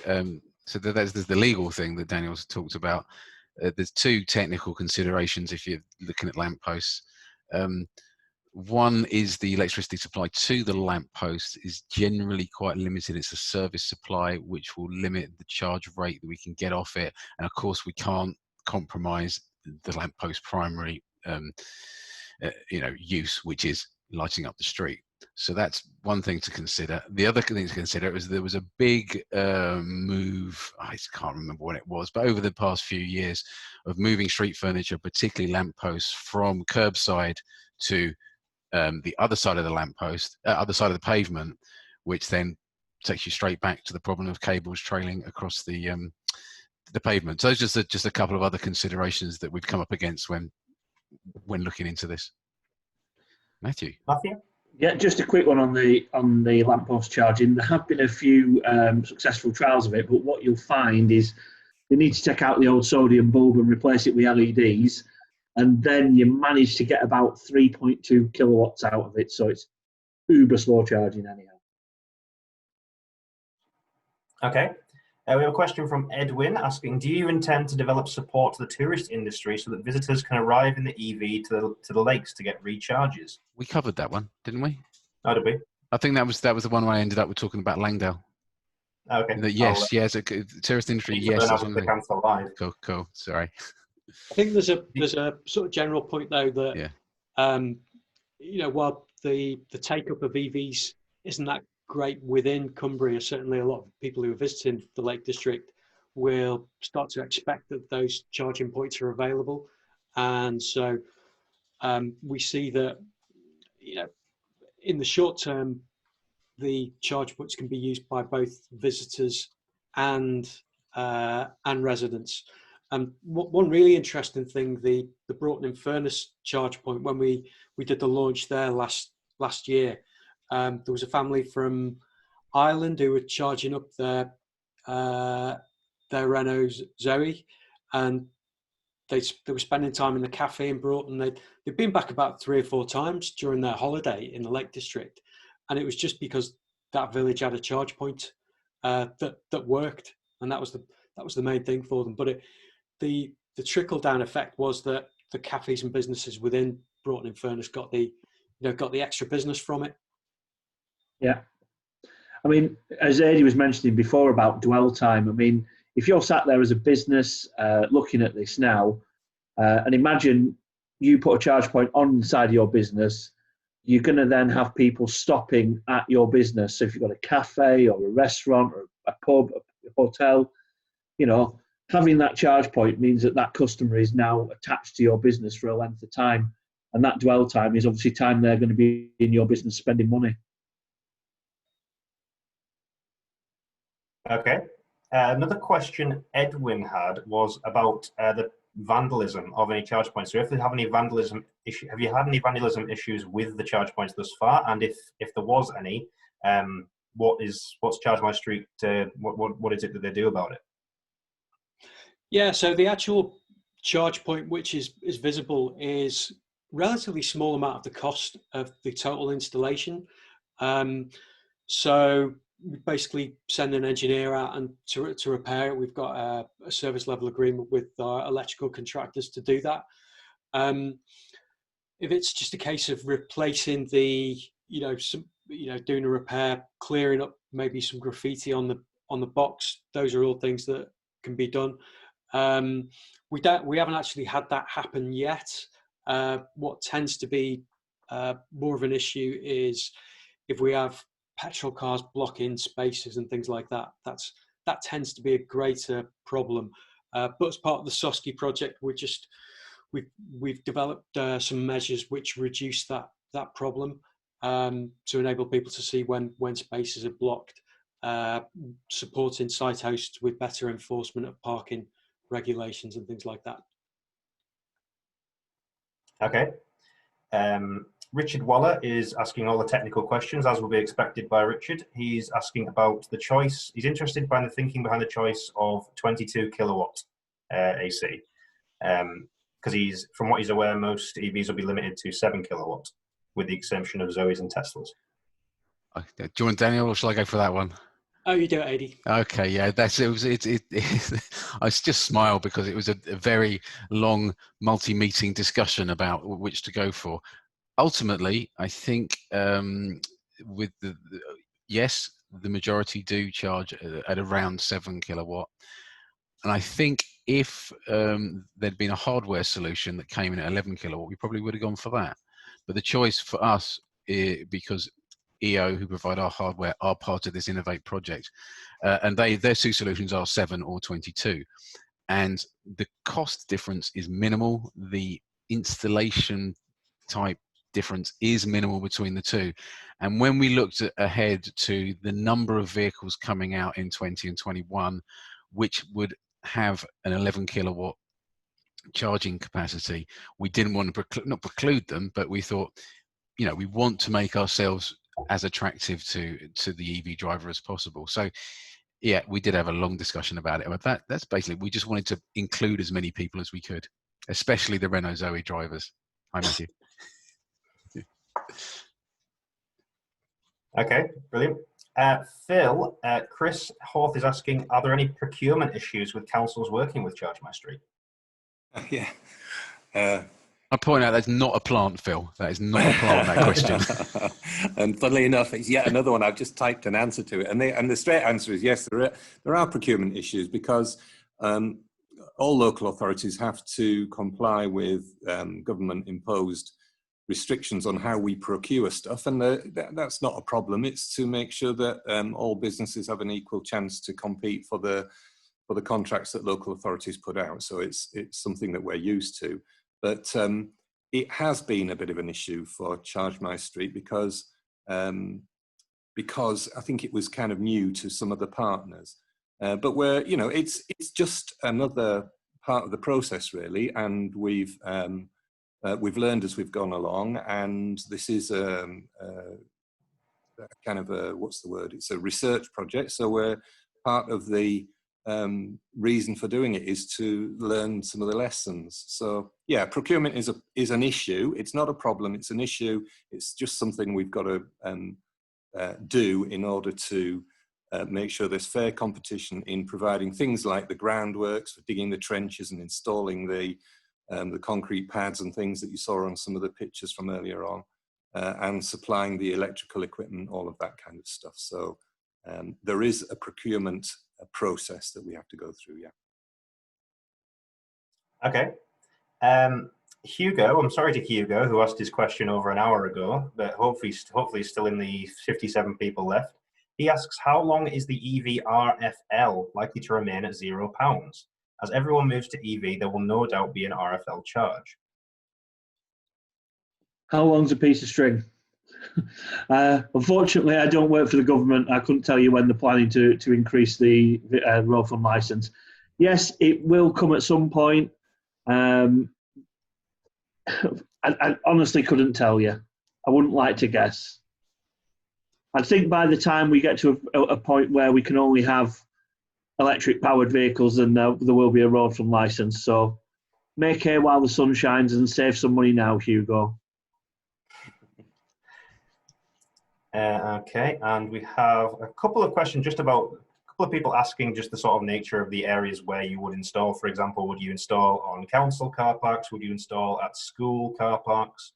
B: so there's the legal thing that Daniel's talked about. There's two technical considerations if you're looking at lampposts. One is the electricity supply to the lamppost is generally quite limited. It's a service supply which will limit the charge rate that we can get off it, and of course we can't compromise the lamppost primary use, which is lighting up the street. So that's one thing to consider. The other thing to consider is there was a big move, I can't remember when it was, but over the past few years of moving street furniture, particularly lampposts, from curbside to the other side of the lamppost, other side of the pavement, which then takes you straight back to the problem of cables trailing across the pavement. So it's just a couple of other considerations that we've come up against when looking into this. Matthew?
D: Yeah, just a quick one on the lamppost charging. There have been a few successful trials of it, but what you'll find is they need to take out the old sodium bulb and replace it with LEDs, and then you manage to get about 3.2 kilowatts out of it, so it's uber slow charging anyhow.
E: Okay. We have a question from Edwin asking, do you intend to develop support to the tourist industry so that visitors can arrive in the EV to the lakes to get recharges?
B: We covered that one, didn't we?
E: Oh, did we?
B: I think that was the one where I ended up with talking about Langdale.
E: Okay.
B: Yes, a tourist industry, yes. Cool. Sorry.
A: I think there's a sort of general point though that while the take up of EVs isn't that great within Cumbria, certainly a lot of people who are visiting the Lake District will start to expect that those charging points are available, and so we see that in the short term the charge points can be used by both visitors and residents. One really interesting thing, the Broughton-in-Furness charge point, when we did the launch there last year, there was a family from Ireland who were charging up their Renault Zoe, and they were spending time in the cafe in Broughton. They'd been back about 3 or 4 times during their holiday in the Lake District, and it was just because that village had a charge point that worked, and that was the main thing for them. But the trickle down effect was that the cafes and businesses within Broughton-in-Furness got the extra business from it.
D: Yeah, I mean, as Adi was mentioning before about dwell time, I mean, if you're sat there as a business looking at this now, and imagine you put a charge point on the side of your business, you're going to then have people stopping at your business. So if you've got a cafe or a restaurant or a pub, a hotel, having that charge point means that customer is now attached to your business for a length of time. And that dwell time is obviously time they're going to be in your business spending money.
E: Okay. Another question Edwin had was about the vandalism of any charge points? So if they have any vandalism issue, have you had any vandalism issues with the charge points thus far? And if there was any, what's Charge My Street? What is it that they do about it?
A: Yeah, so the actual charge point which is visible is relatively small amount of the cost of the total installation. So we basically send an engineer out and to repair it. We've got a service level agreement with our electrical contractors to do that. If it's just a case of replacing the, doing a repair, clearing up maybe some graffiti on the box, those are all things that can be done. We haven't actually had that happen yet. What tends to be more of an issue is if we have petrol cars blocking spaces and things like that. That tends to be a greater problem. But as part of the SOSCI project, we've developed some measures which reduce that problem to enable people to see when spaces are blocked, supporting site hosts with better enforcement of parking regulations and things like that.
E: Okay. Richard Waller is asking all the technical questions, as will be expected by Richard. He's asking about the choice. He's interested by the thinking behind the choice of 22 kilowatt AC. Because from what he's aware, most EVs will be limited to 7 kilowatt, with the exemption of Zoes and Teslas.
B: Do you want Daniel, or shall I go for that one?
A: Oh, you do it, Adi.
B: Okay, yeah, I just smile because it was a very long multi-meeting discussion about which to go for. Ultimately, I think with yes, the majority do charge at around 7 kilowatt, and I think if there'd been a hardware solution that came in at 11 kilowatt, we probably would have gone for that. But the choice for us, because EO, who provide our hardware, are part of this Innovate project, and their two solutions are 7 or 22, and the cost difference is minimal. The installation type difference is minimal between the two, and when we looked ahead to the number of vehicles coming out in 20 and 21 which would have an 11 kilowatt charging capacity, we didn't want to not preclude them, but we thought, we want to make ourselves as attractive to the EV driver as possible. So yeah, we did have a long discussion about it, but that's basically, we just wanted to include as many people as we could, especially the Renault Zoe drivers. Hi, Matthew.
E: Okay, brilliant. Phil, Chris Horth is asking, are there any procurement issues with councils working with Charge My Street?
G: Yeah.
B: I point out that's not a plant, Phil. That is not a plant, that question.
G: And funnily enough, it's yet another one. I've just typed an answer to it. And the straight answer is yes, there are procurement issues because all local authorities have to comply with government-imposed restrictions on how we procure stuff. And that's not a problem. It's to make sure that all businesses have an equal chance to compete for the contracts that local authorities put out. So it's something that we're used to. But it has been a bit of an issue for Charge My Street because I think it was kind of new to some of the partners. But it's just another part of the process, really, and we've learned as we've gone along. And this is kind of what's the word? It's a research project. So we're part of the reason for doing it is to learn some of the lessons. So yeah, procurement is an issue. It's not a problem. It's an issue. It's just something we've got to do in order to make sure there's fair competition in providing things like the groundworks for digging the trenches and installing the concrete pads and things that you saw on some of the pictures from earlier on, and supplying the electrical equipment, all of that kind of stuff. So there is a procurement process that we have to go through, yeah.
E: Okay. Hugo, I'm sorry to Hugo, who asked his question over an hour ago, but hopefully still in the 57 people left. He asks, how long is the EV RFL likely to remain at £0? As everyone moves to EV, there will no doubt be an RFL charge.
D: How long's a piece of string? Unfortunately, I don't work for the government. I couldn't tell you when they're planning to increase the road fund licence. Yes, it will come at some point. I honestly couldn't tell you. I wouldn't like to guess. I think by the time we get to a point where we can only have electric powered vehicles, then there will be a road fund licence. So make hay while the sun shines and save some money now, Hugo.
E: Okay, and we have a couple of questions just about a couple of people asking just the sort of nature of the areas where you would install. For example, would you install on council car parks? Would you install at school car parks?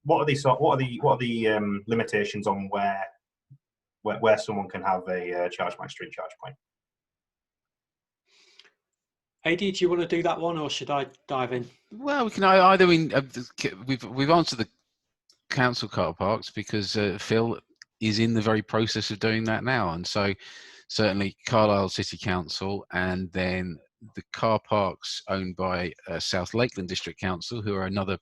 E: What are the limitations on where someone can have a Charge My Street charge point?
A: AD, do you want to do that one, or should I dive in?
B: Well, we can either. We've answered the council car parks because Phil is in the very process of doing that now, and so certainly Carlisle City Council, and then the car parks owned by South Lakeland District Council, who are another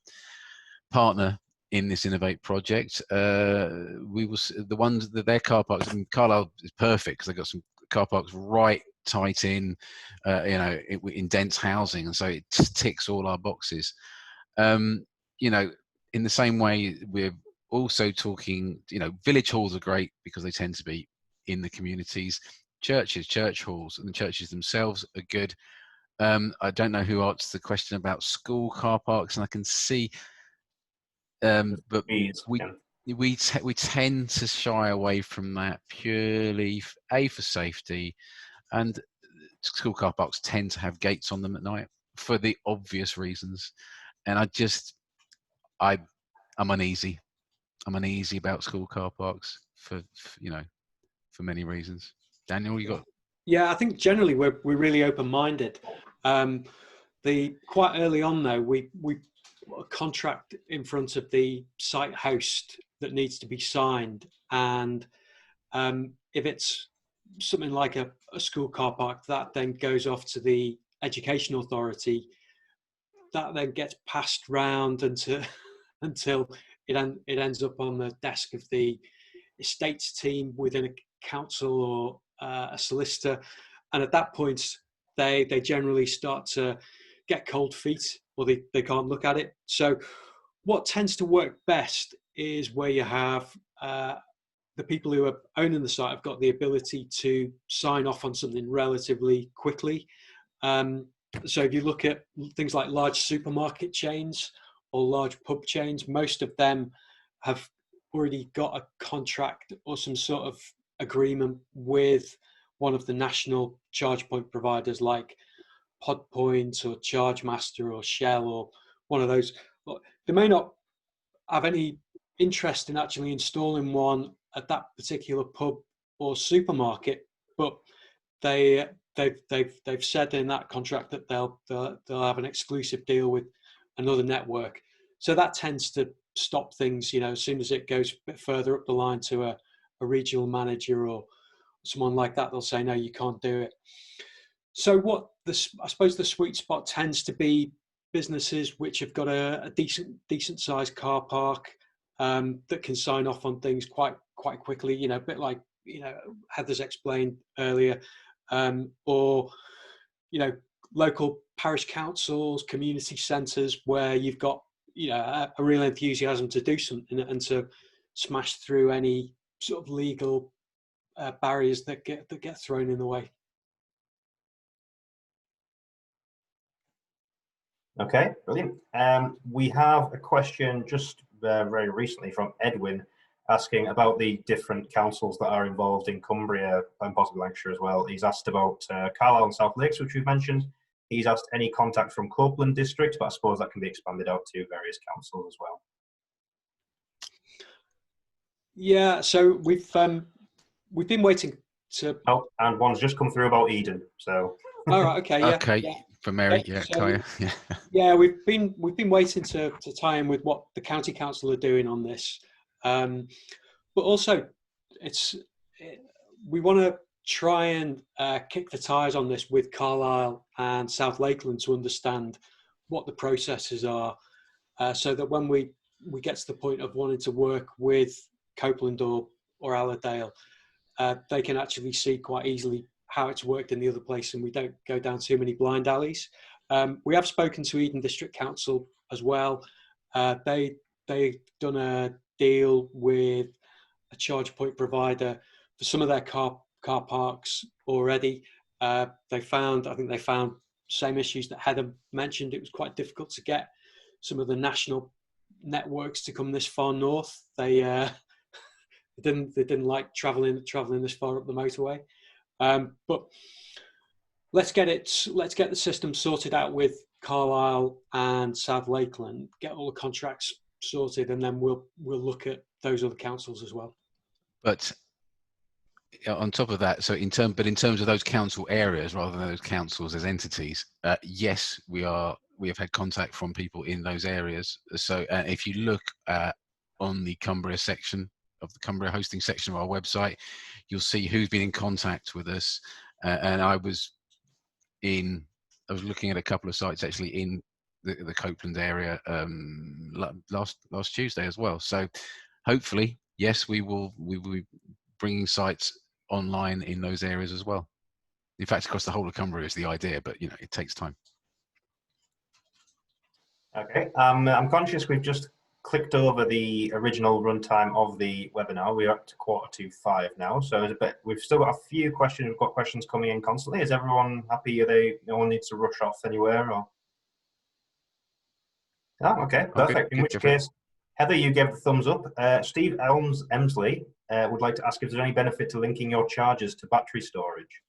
B: partner in this Innovate project. We will the ones that their car parks. I mean, Carlisle is perfect because they've got some car parks right tight in, in dense housing, and so it ticks all our boxes. In the same way, we're also talking, village halls are great because they tend to be in the communities. Church halls, and the churches themselves are good. I don't know who asked the question about school car parks, and I can see, but we tend to shy away from that purely for safety, and school car parks tend to have gates on them at night for the obvious reasons, and I'm uneasy. I'm uneasy about school car parks for many reasons. Daniel, you got?
A: Yeah, I think generally we're really open-minded. Quite early on though, we a contract in front of the site host that needs to be signed, and if it's something like a school car park, that then goes off to the education authority. That then gets passed round until it ends up on the desk of the estates team within a council or a solicitor, and at that point they generally start to get cold feet, or they can't look at it. So what tends to work best is where you have the people who are owning the site have got the ability to sign off on something relatively quickly. So if you look at things like large supermarket chains or large pub chains, most of them have already got a contract or some sort of agreement with one of the national charge point providers like Podpoint or Chargemaster or Shell or one of those. They may not have any interest in actually installing one at that particular pub or supermarket, but they've said in that contract that they'll have an exclusive deal with another network. So that tends to stop things, as soon as it goes a bit further up the line to a regional manager or someone like that, they'll say, no, you can't do it. So I suppose the sweet spot tends to be businesses which have got a decent sized car park that can sign off on things quite quickly, a bit like, Heather's explained earlier, or, local parish councils, community centres where you've got, a real enthusiasm to do something and to smash through any sort of legal barriers that get thrown in the way.
E: Okay, brilliant. We have a question just very recently from Edwin asking about the different councils that are involved in Cumbria and possibly Lancashire as well. He's asked about Carlisle and South Lakes, which we've mentioned. He's asked any contact from Copeland District, but I suppose that can be expanded out to various councils as well.
A: Yeah, so we've been waiting to.
E: Oh, and one's just come through about Eden. So.
A: All right. Okay. Yeah.
B: Okay. Yeah. For Mary. Yeah.
A: So,
B: Kaya. Yeah.
A: Yeah, we've been waiting to tie in with what the county council are doing on this, but also we want to try and kick the tires on this with Carlisle and South Lakeland to understand what the processes are, so that when we get to the point of wanting to work with Copeland or Allerdale, they can actually see quite easily how it's worked in the other place, and we don't go down too many blind alleys. We have spoken to Eden District Council as well. They've done a deal with a charge point provider for some of their car parks already. I think they found same issues that Heather mentioned. It was quite difficult to get some of the national networks to come this far north. They didn't like traveling this far up the motorway. But let's get the system sorted out with Carlisle and South Lakeland, get all the contracts sorted, and then we'll look at those other councils as well.
B: But on top of that, so in terms of those council areas rather than those councils as entities, yes, we have had contact from people in those areas. So if you look on the Cumbria section of the Cumbria hosting section of our website, you'll see who's been in contact with us. And I was looking at a couple of sites actually in the Copeland area last Tuesday as well. So hopefully, yes, we will be bringing sites online in those areas as well. In fact, across the whole of Cumbria is the idea, but it takes time.
E: Okay, I'm conscious we've just clicked over the original runtime of the webinar. We're up to 4:45 now, so we've still got a few questions. We've got questions coming in constantly. Is everyone happy? No one needs to rush off anywhere, or? Oh, okay, perfect. In which case, Heather, you gave the thumbs up. Steve Emsley would like to ask if there's any benefit to linking your chargers to battery storage.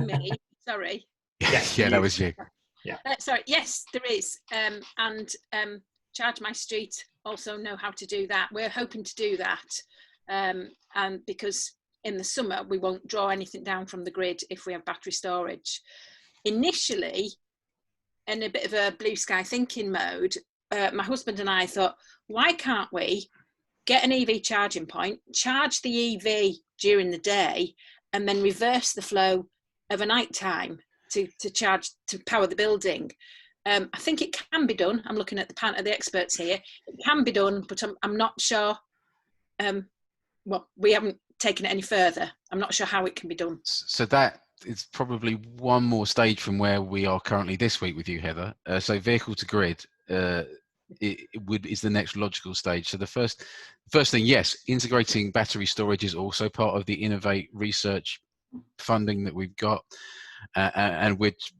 F: Me, sorry.
E: Yes,
B: yeah, that was you.
E: Yeah.
F: Sorry, yes, there is. And Charge My Street also know how to do that. We're hoping to do that. And because in the summer, we won't draw anything down from the grid if we have battery storage. Initially, in a bit of a blue sky thinking mode, my husband and I thought, why can't we get an EV charging point, charge the EV during the day, and then reverse the flow of a night time to power the building? I think it can be done. I'm looking at the experts here. It can be done, but I'm not sure. Well, we haven't taken it any further. I'm not sure how it can be done.
B: So that is probably one more stage from where we are currently this week with you, Heather. So vehicle to grid is the next logical stage. So the first thing, yes, integrating battery storage is also part of the Innovate research funding that we've got, and which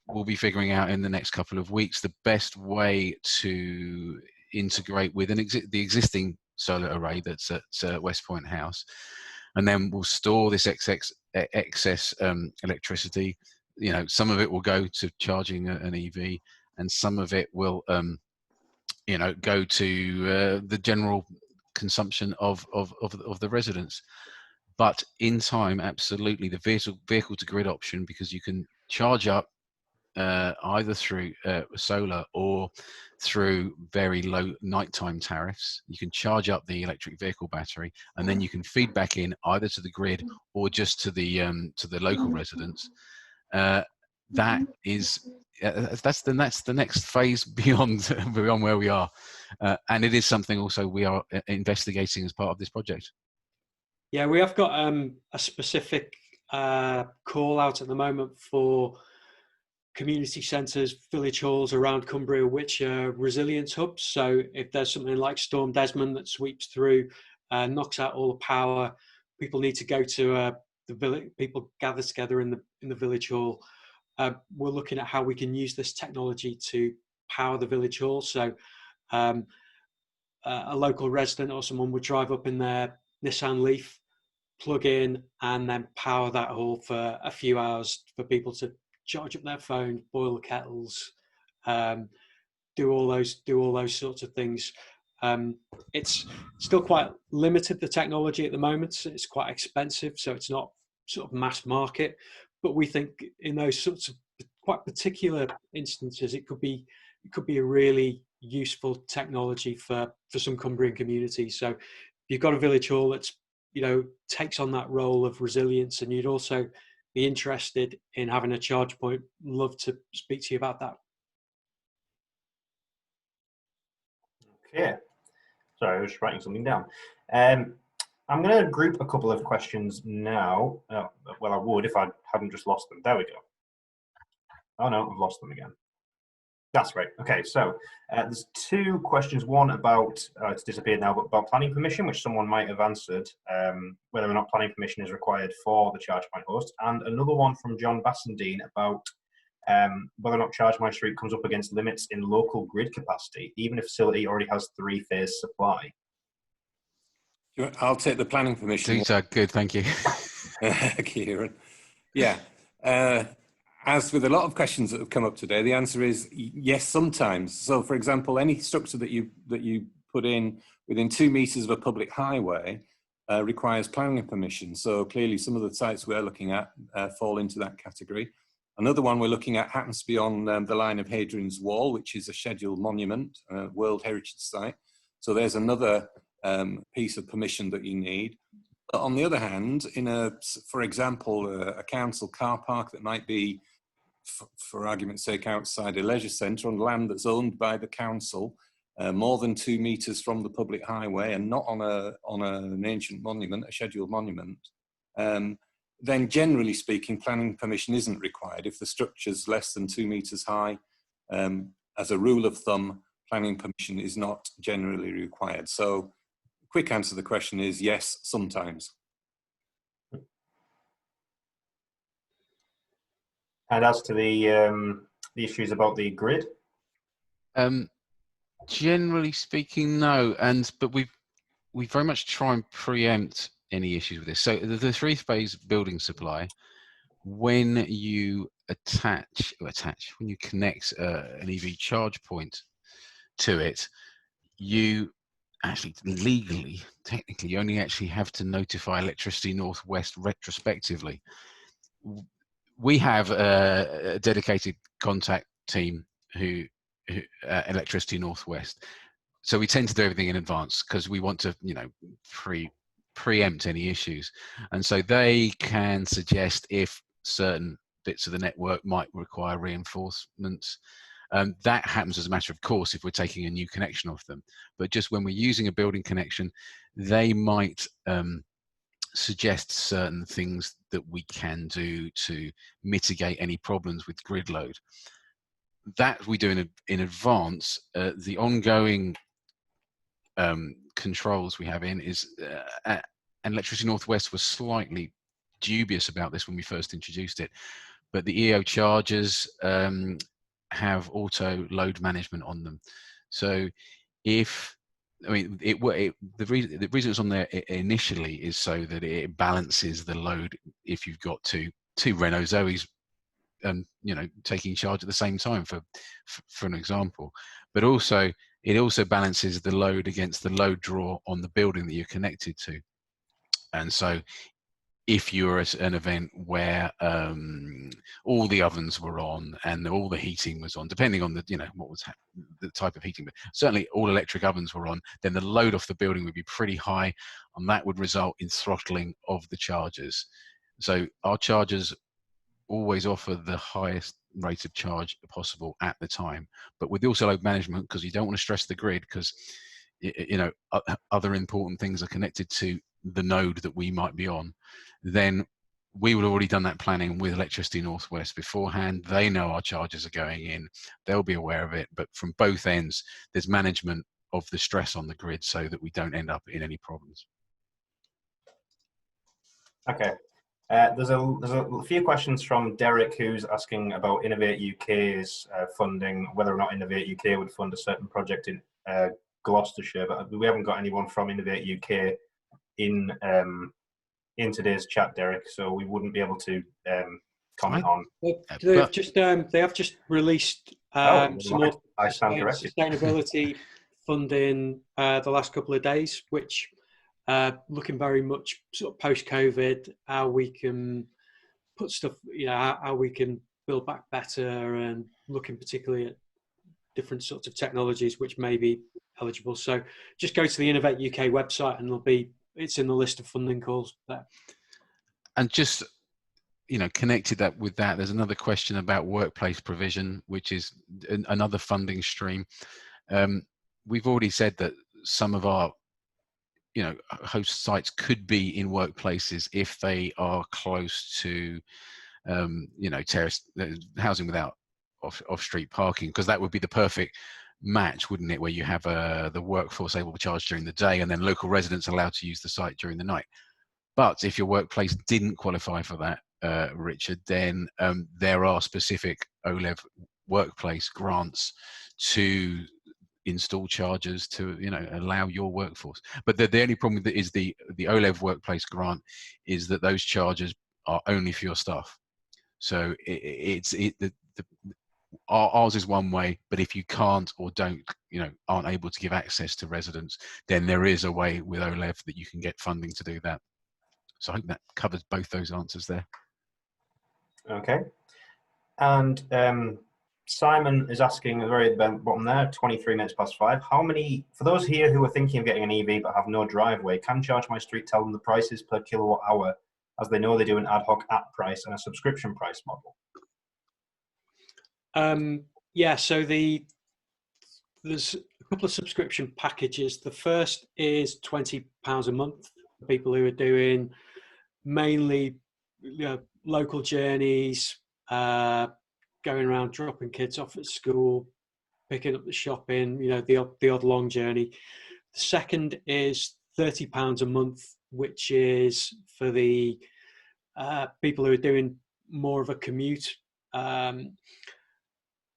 B: we'll be figuring out in the next couple of weeks the best way to integrate with the existing solar array that's at West Point House, and then we'll store this excess electricity. Some of it will go to charging an EV, and some of it will go to the general consumption of the residents. But in time, absolutely, the vehicle to grid option, because you can charge up either through solar or through very low nighttime tariffs. You can charge up the electric vehicle battery, and then you can feed back in either to the grid or just to the local residents. That's the next phase beyond where we are, and it is something also we are investigating as part of this project.
A: Yeah, we have got a specific call out at the moment for community centres, village halls around Cumbria, which are resilience hubs. So if there's something like Storm Desmond that sweeps through, knocks out all the power, people need to go to the village. People gather together in the village hall. We're looking at how we can use this technology to power the village hall. So a local resident or someone would drive up in their Nissan Leaf, plug in, and then power that hall for a few hours for people to charge up their phone, boil the kettles, do all those sorts of things. It's still quite limited, the technology at the moment. It's quite expensive, so it's not sort of mass market. But we think in those sorts of quite particular instances, it could be a really useful technology for some Cumbrian communities. So if you've got a village hall that's takes on that role of resilience, and you'd also be interested in having a charge point, love to speak to you about that.
E: Okay, sorry, I was just writing something down. I'm going to group a couple of questions now. Well, I would if I hadn't just lost them. There we go. Oh no, I've lost them again. That's right. Okay, so there's two questions. One about, it's disappeared now, but about planning permission, which someone might have answered, whether or not planning permission is required for the ChargePoint host. And another one from John Bassendine about whether or not Charge My Street comes up against limits in local grid capacity, even if a facility already has 3-phase supply.
G: I'll take the planning permission.
B: These are good, thank you.
G: Kieran. Yeah. As with a lot of questions that have come up today, the answer is yes, sometimes. So, for example, any structure that you put in within 2 meters of a public highway requires planning permission. So clearly, some of the sites we're looking at fall into that category. Another one we're looking at happens to be on the line of Hadrian's Wall, which is a scheduled monument, World Heritage Site. So there's another piece of permission that you need. But on the other hand, for example, a council car park that might be, for argument's sake, outside a leisure centre on land that's owned by the council, more than 2 meters from the public highway and not on an ancient monument, a scheduled monument, then generally speaking, planning permission isn't required. If the structure's less than 2 meters high, as a rule of thumb, planning permission is not generally required. So, quick answer to the question is yes, sometimes.
E: And as to the issues about the grid?
B: Generally speaking, no. But we very much try and preempt any issues with this. So the 3-phase building supply, when you when you connect an EV charge point to it, you actually legally, technically, you only actually have to notify Electricity Northwest retrospectively. We have a dedicated contact team who Electricity Northwest. So we tend to do everything in advance because we want to, preempt any issues. And so they can suggest if certain bits of the network might require reinforcements. That happens as a matter of course if we're taking a new connection off them. But just when we're using a building connection, they might suggest certain things that we can do to mitigate any problems with grid load. That we do in advance. The ongoing controls we have in is, and Electricity Northwest was slightly dubious about this when we first introduced it, but the EO chargers have auto load management on them. So the reason it's on there initially is so that it balances the load if you've got two Renault Zoes taking charge at the same time, for an example. But also it also balances the load against the load draw on the building that you're connected to. And so if you're at an event where all the ovens were on and all the heating was on, depending on what was the type of heating, but certainly all electric ovens were on, then the load off the building would be pretty high, and that would result in throttling of the chargers. So our chargers always offer the highest rate of charge possible at the time, but with also load management, because you don't want to stress the grid, because other important things are connected to the node that we might be on. Then we would have already done that planning with Electricity Northwest beforehand. They know our charges are going in, they'll be aware of it, but from both ends there's management of the stress on the grid so that we don't end up in any problems.
E: Okay. There's a few questions from Derek, who's asking about Innovate UK's funding, whether or not Innovate UK would fund a certain project in Gloucestershire, but we haven't got anyone from Innovate UK in today's chat, Derek, so we wouldn't be able to comment on.
A: They have just released some more sustainability funding the last couple of days, which looking very much sort of post-COVID, how we can put stuff, how we can build back better, and looking particularly at different sorts of technologies which may be eligible. So just go to the Innovate UK website and it's in the list of funding calls there.
B: And just, connected that with that, there's another question about workplace provision, which is another funding stream. We've already said that some of our you know, host sites could be in workplaces if they are close to, you know, terrace housing without off-street parking, because that would be the perfect match, wouldn't it, where you have the workforce able to charge during the day and then local residents allowed to use the site during the night. But if your workplace didn't qualify for that, Richard, then there are specific OLEV workplace grants to install chargers to, you know, allow your workforce. But the only problem with it is the OLEV workplace grant is that those chargers are only for your staff. So ours is one way, but if you can't or don't, you know, aren't able to give access to residents, then there is a way with OLEV that you can get funding to do that. So I hope that covers both those answers there.
E: Okay. And Simon is asking at the very bottom there, 23 minutes past 5. How many, for those here who are thinking of getting an EV but have no driveway, can Charge My Street tell them the prices per kilowatt hour, as they know they do an ad hoc app price and a subscription price model?
A: Yeah, so there's a couple of subscription packages. The first is £20 a month for people who are doing mainly, you know, local journeys, going around dropping kids off at school, picking up the shopping, you know, the odd long journey. The second is £30 a month, which is for the people who are doing more of a commute,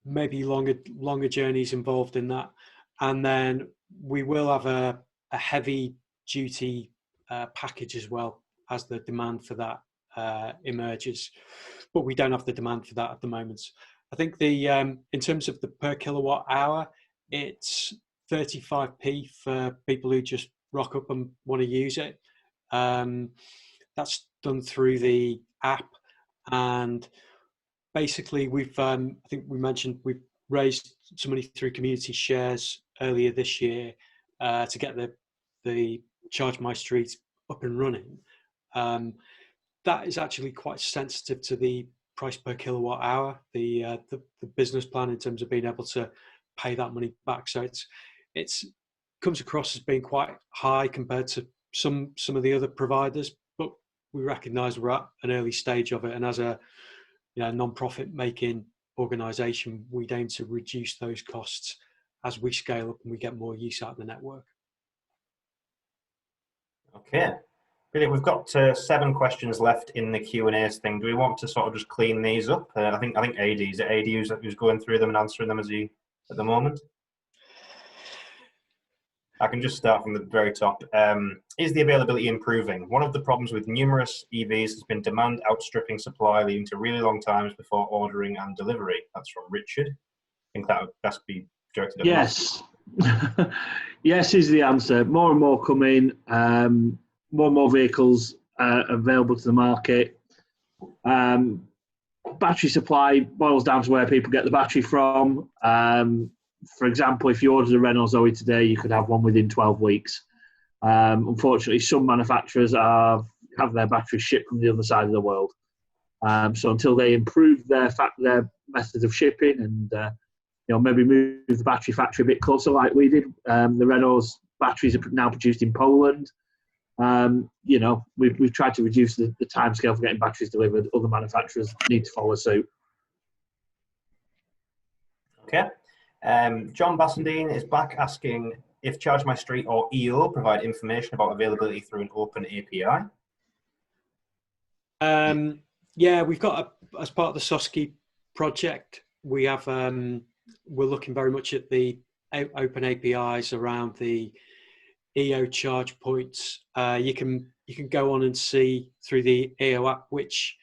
A: maybe longer journeys involved in that. And then we will have a heavy duty package as well, as the demand for that emerges, but we don't have the demand for that at the moment. I think the in terms of the per kilowatt hour, it's 35p for people who just rock up and want to use it. That's done through the app, and basically we've I think we mentioned we've raised some money through community shares earlier this year to get the Charge My Street up and running. That is actually quite sensitive to the price per kilowatt hour, the business plan in terms of being able to pay that money back. So it's comes across as being quite high compared to some of the other providers, but we recognise we're at an early stage of it, and as a non-profit making organisation, we aim to reduce those costs as we scale up and we get more use out of the network.
E: Okay. Brilliant. We've got 7 questions left in the Q&A thing. Do we want to sort of just clean these up? I think AD, is it AD who's going through them and answering them at the moment? I can just start from the very top. Is the availability improving? One of the problems with numerous EVs has been demand outstripping supply, leading to really long times before ordering and delivery. That's from Richard. I think that would best be directed at
D: Yes. Yes is the answer. More and more come in. More and more vehicles available to the market. Battery supply boils down to where people get the battery from. For example, if you ordered a Renault Zoe today, you could have one within 12 weeks. Unfortunately, some manufacturers have their batteries shipped from the other side of the world. So until they improve their method of shipping and maybe move the battery factory a bit closer, like we did, the Renault's batteries are now produced in Poland. We've tried to reduce the timescale for getting batteries delivered. Other manufacturers need to follow suit.
E: Okay. John Bassendine is back asking if Charge My Street or EO provide information about availability through an open API.
A: Yeah, we've got as part of the SOSCI project, we have we're looking very much at the open APIs around the EO charge points. You can go on and see through the EO app which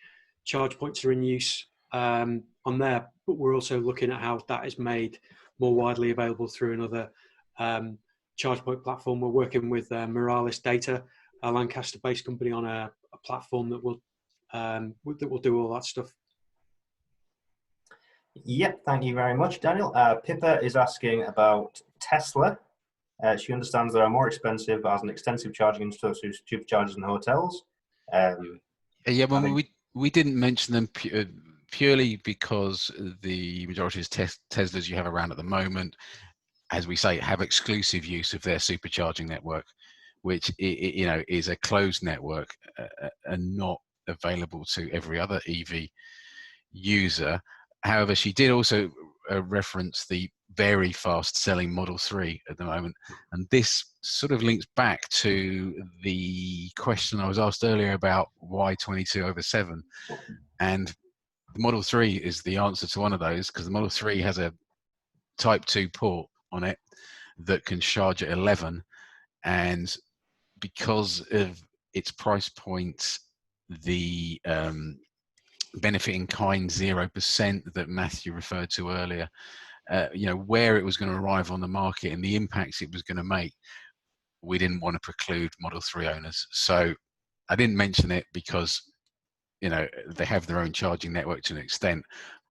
A: charge points are in use on there, but we're also looking at how that is made more widely available through another charge point platform. We're working with Moralis Data, a Lancaster-based company, on a platform that will do all that stuff.
E: Yep, thank you very much, Daniel. Pippa is asking about Tesla. She understands they are more expensive as an extensive charging infrastructure to superchargers and hotels.
B: We didn't mention them purely because the majority of Teslas you have around at the moment, as we say, have exclusive use of their supercharging network. which is a closed network and not available to every other EV user. However, she did also reference the very fast selling Model 3 at the moment, and this sort of links back to the question I was asked earlier about why 22/7, and the Model 3 is the answer to one of those, because the Model 3 has a Type 2 port on it that can charge at 11, and because of its price point, the benefit in kind 0% that Mathew referred to earlier, where it was going to arrive on the market and the impacts it was going to make, we didn't want to preclude Model 3 owners. So I didn't mention it because, they have their own charging network to an extent,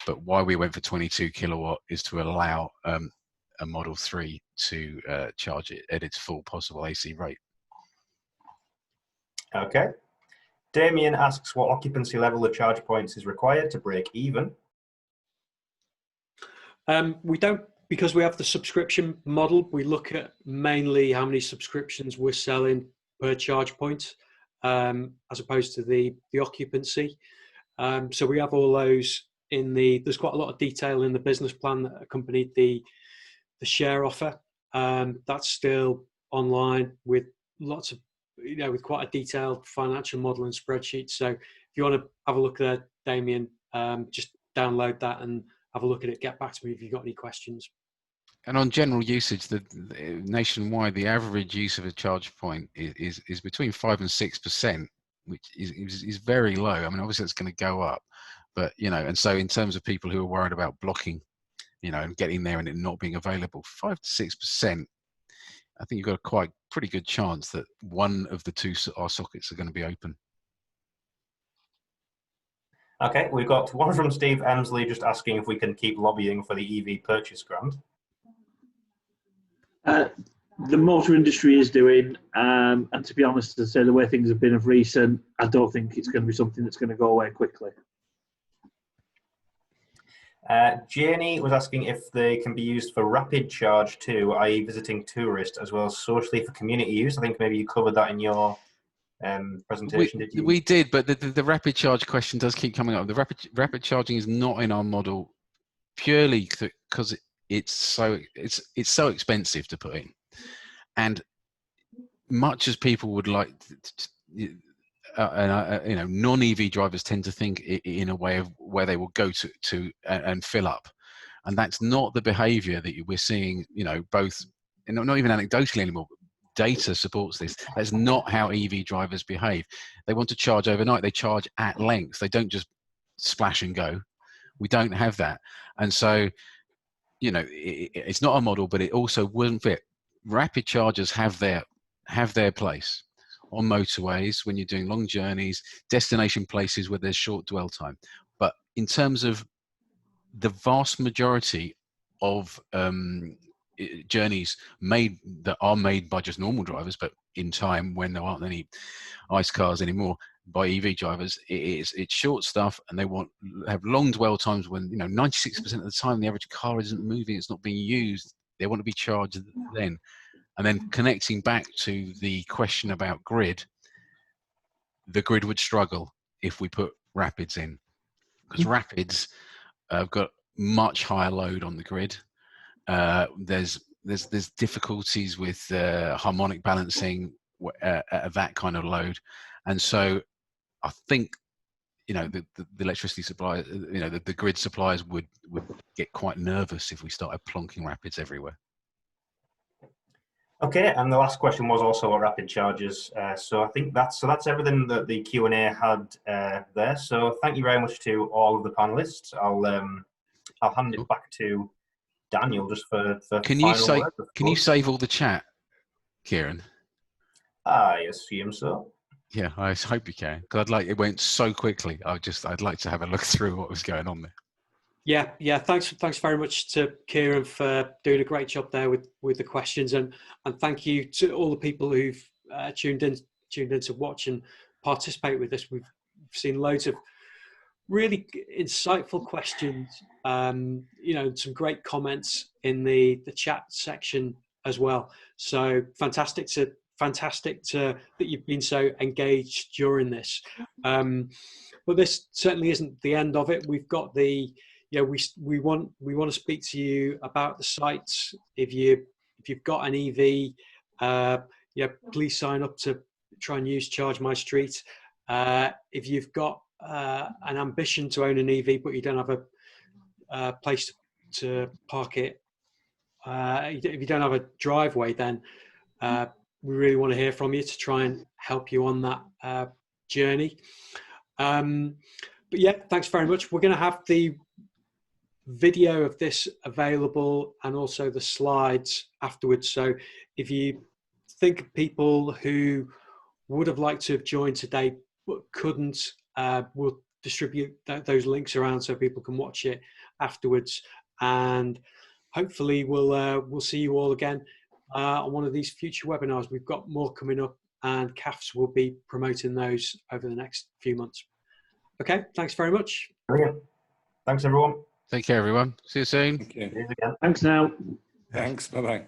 B: but why we went for 22 kilowatt is to allow a Model 3 to charge it at its full possible AC rate.
E: Okay. Damien asks what occupancy level of charge points is required to break even.
A: We don't, because we have the subscription model, we look at mainly how many subscriptions we're selling per charge point, as opposed to the occupancy. So we have all those there's quite a lot of detail in the business plan that accompanied the share offer. That's still online with lots of, with quite a detailed financial model and spreadsheet. So if you want to have a look at that, Damien, just download that and have a look at it. Get back to me if you've got any questions.
B: And on general usage, the nationwide, the average use of a charge point is between 5 and 6%, which is very low. I mean, obviously it's going to go up, but and so in terms of people who are worried about blocking, and getting there and it not being available, 5 to 6%. I think you've got a pretty good chance that one of the two our sockets are going to be open.
E: Okay, we've got one from Steve Emsley just asking if we can keep lobbying for the EV purchase grant.
D: The motor industry is doing, and to be honest, to say the way things have been of recent, I don't think it's going to be something that's going to go away quickly.
E: Janie was asking if they can be used for rapid charge too, i.e. visiting tourists, as well as socially for community use. I think maybe you covered that in your presentation, did you?
B: We did, but the rapid charge question does keep coming up. The rapid charging is not in our model purely because it's so expensive to put in, and much as people would like non-EV drivers tend to think in a way of where they will go to and fill up, and that's not the behavior that we're seeing, both, not even anecdotally anymore. Data supports this. That's not how EV drivers behave. They want to charge overnight. They charge at length. They don't just splash and go. We don't have that, and so it's not a model, but it also wouldn't fit. Rapid chargers have their place on motorways when you're doing long journeys, destination places where there's short dwell time. But in terms of the vast majority of journeys that are made by just normal drivers, but in time when there aren't any ICE cars anymore, by EV drivers, it's short stuff, and they have long dwell times when 96% of the time the average car isn't moving, it's not being used. They want to be charged then. And then connecting back to the question about grid, the grid would struggle if we put rapids in, because rapids have got much higher load on the grid. There's difficulties with harmonic balancing at that kind of load, and so I think the electricity supply, the grid suppliers would get quite nervous if we started plonking rapids everywhere.
E: Okay, and the last question was also about rapid charges. So I think that's everything that the Q&A had there. So thank you very much to all of the panelists. I'll hand it back to Daniel just for final words.
B: Can you save all the chat, Kieran?
E: I assume so.
B: Yeah, I hope you can, because it went so quickly. I'd like to have a look through what was going on there.
A: Yeah. Thanks very much to Kieran for doing a great job there with the questions, and thank you to all the people who've tuned in to watch and participate with us. We've seen loads of really insightful questions, some great comments in the chat section as well. So fantastic to fantastic that you've been so engaged during this. But this certainly isn't the end of it. We've got we want to speak to you about the sites. If you've got an EV, please sign up to try and use Charge My Street. If you've got an ambition to own an EV but you don't have a place to park it, if you don't have a driveway, then we really want to hear from you to try and help you on that journey. But yeah, thanks very much. We're going to have the video of this available and also the slides afterwards. So if you think of people who would have liked to have joined today but couldn't, we'll distribute those links around so people can watch it afterwards. And hopefully we'll see you all again on one of these future webinars. We've got more coming up, and CAFs will be promoting those over the next few months. Okay, thanks very much.
E: Brilliant. Thanks, everyone.
B: Take care, everyone. See you soon.
G: Thank you.
D: Thanks now.
G: Thanks. Bye-bye.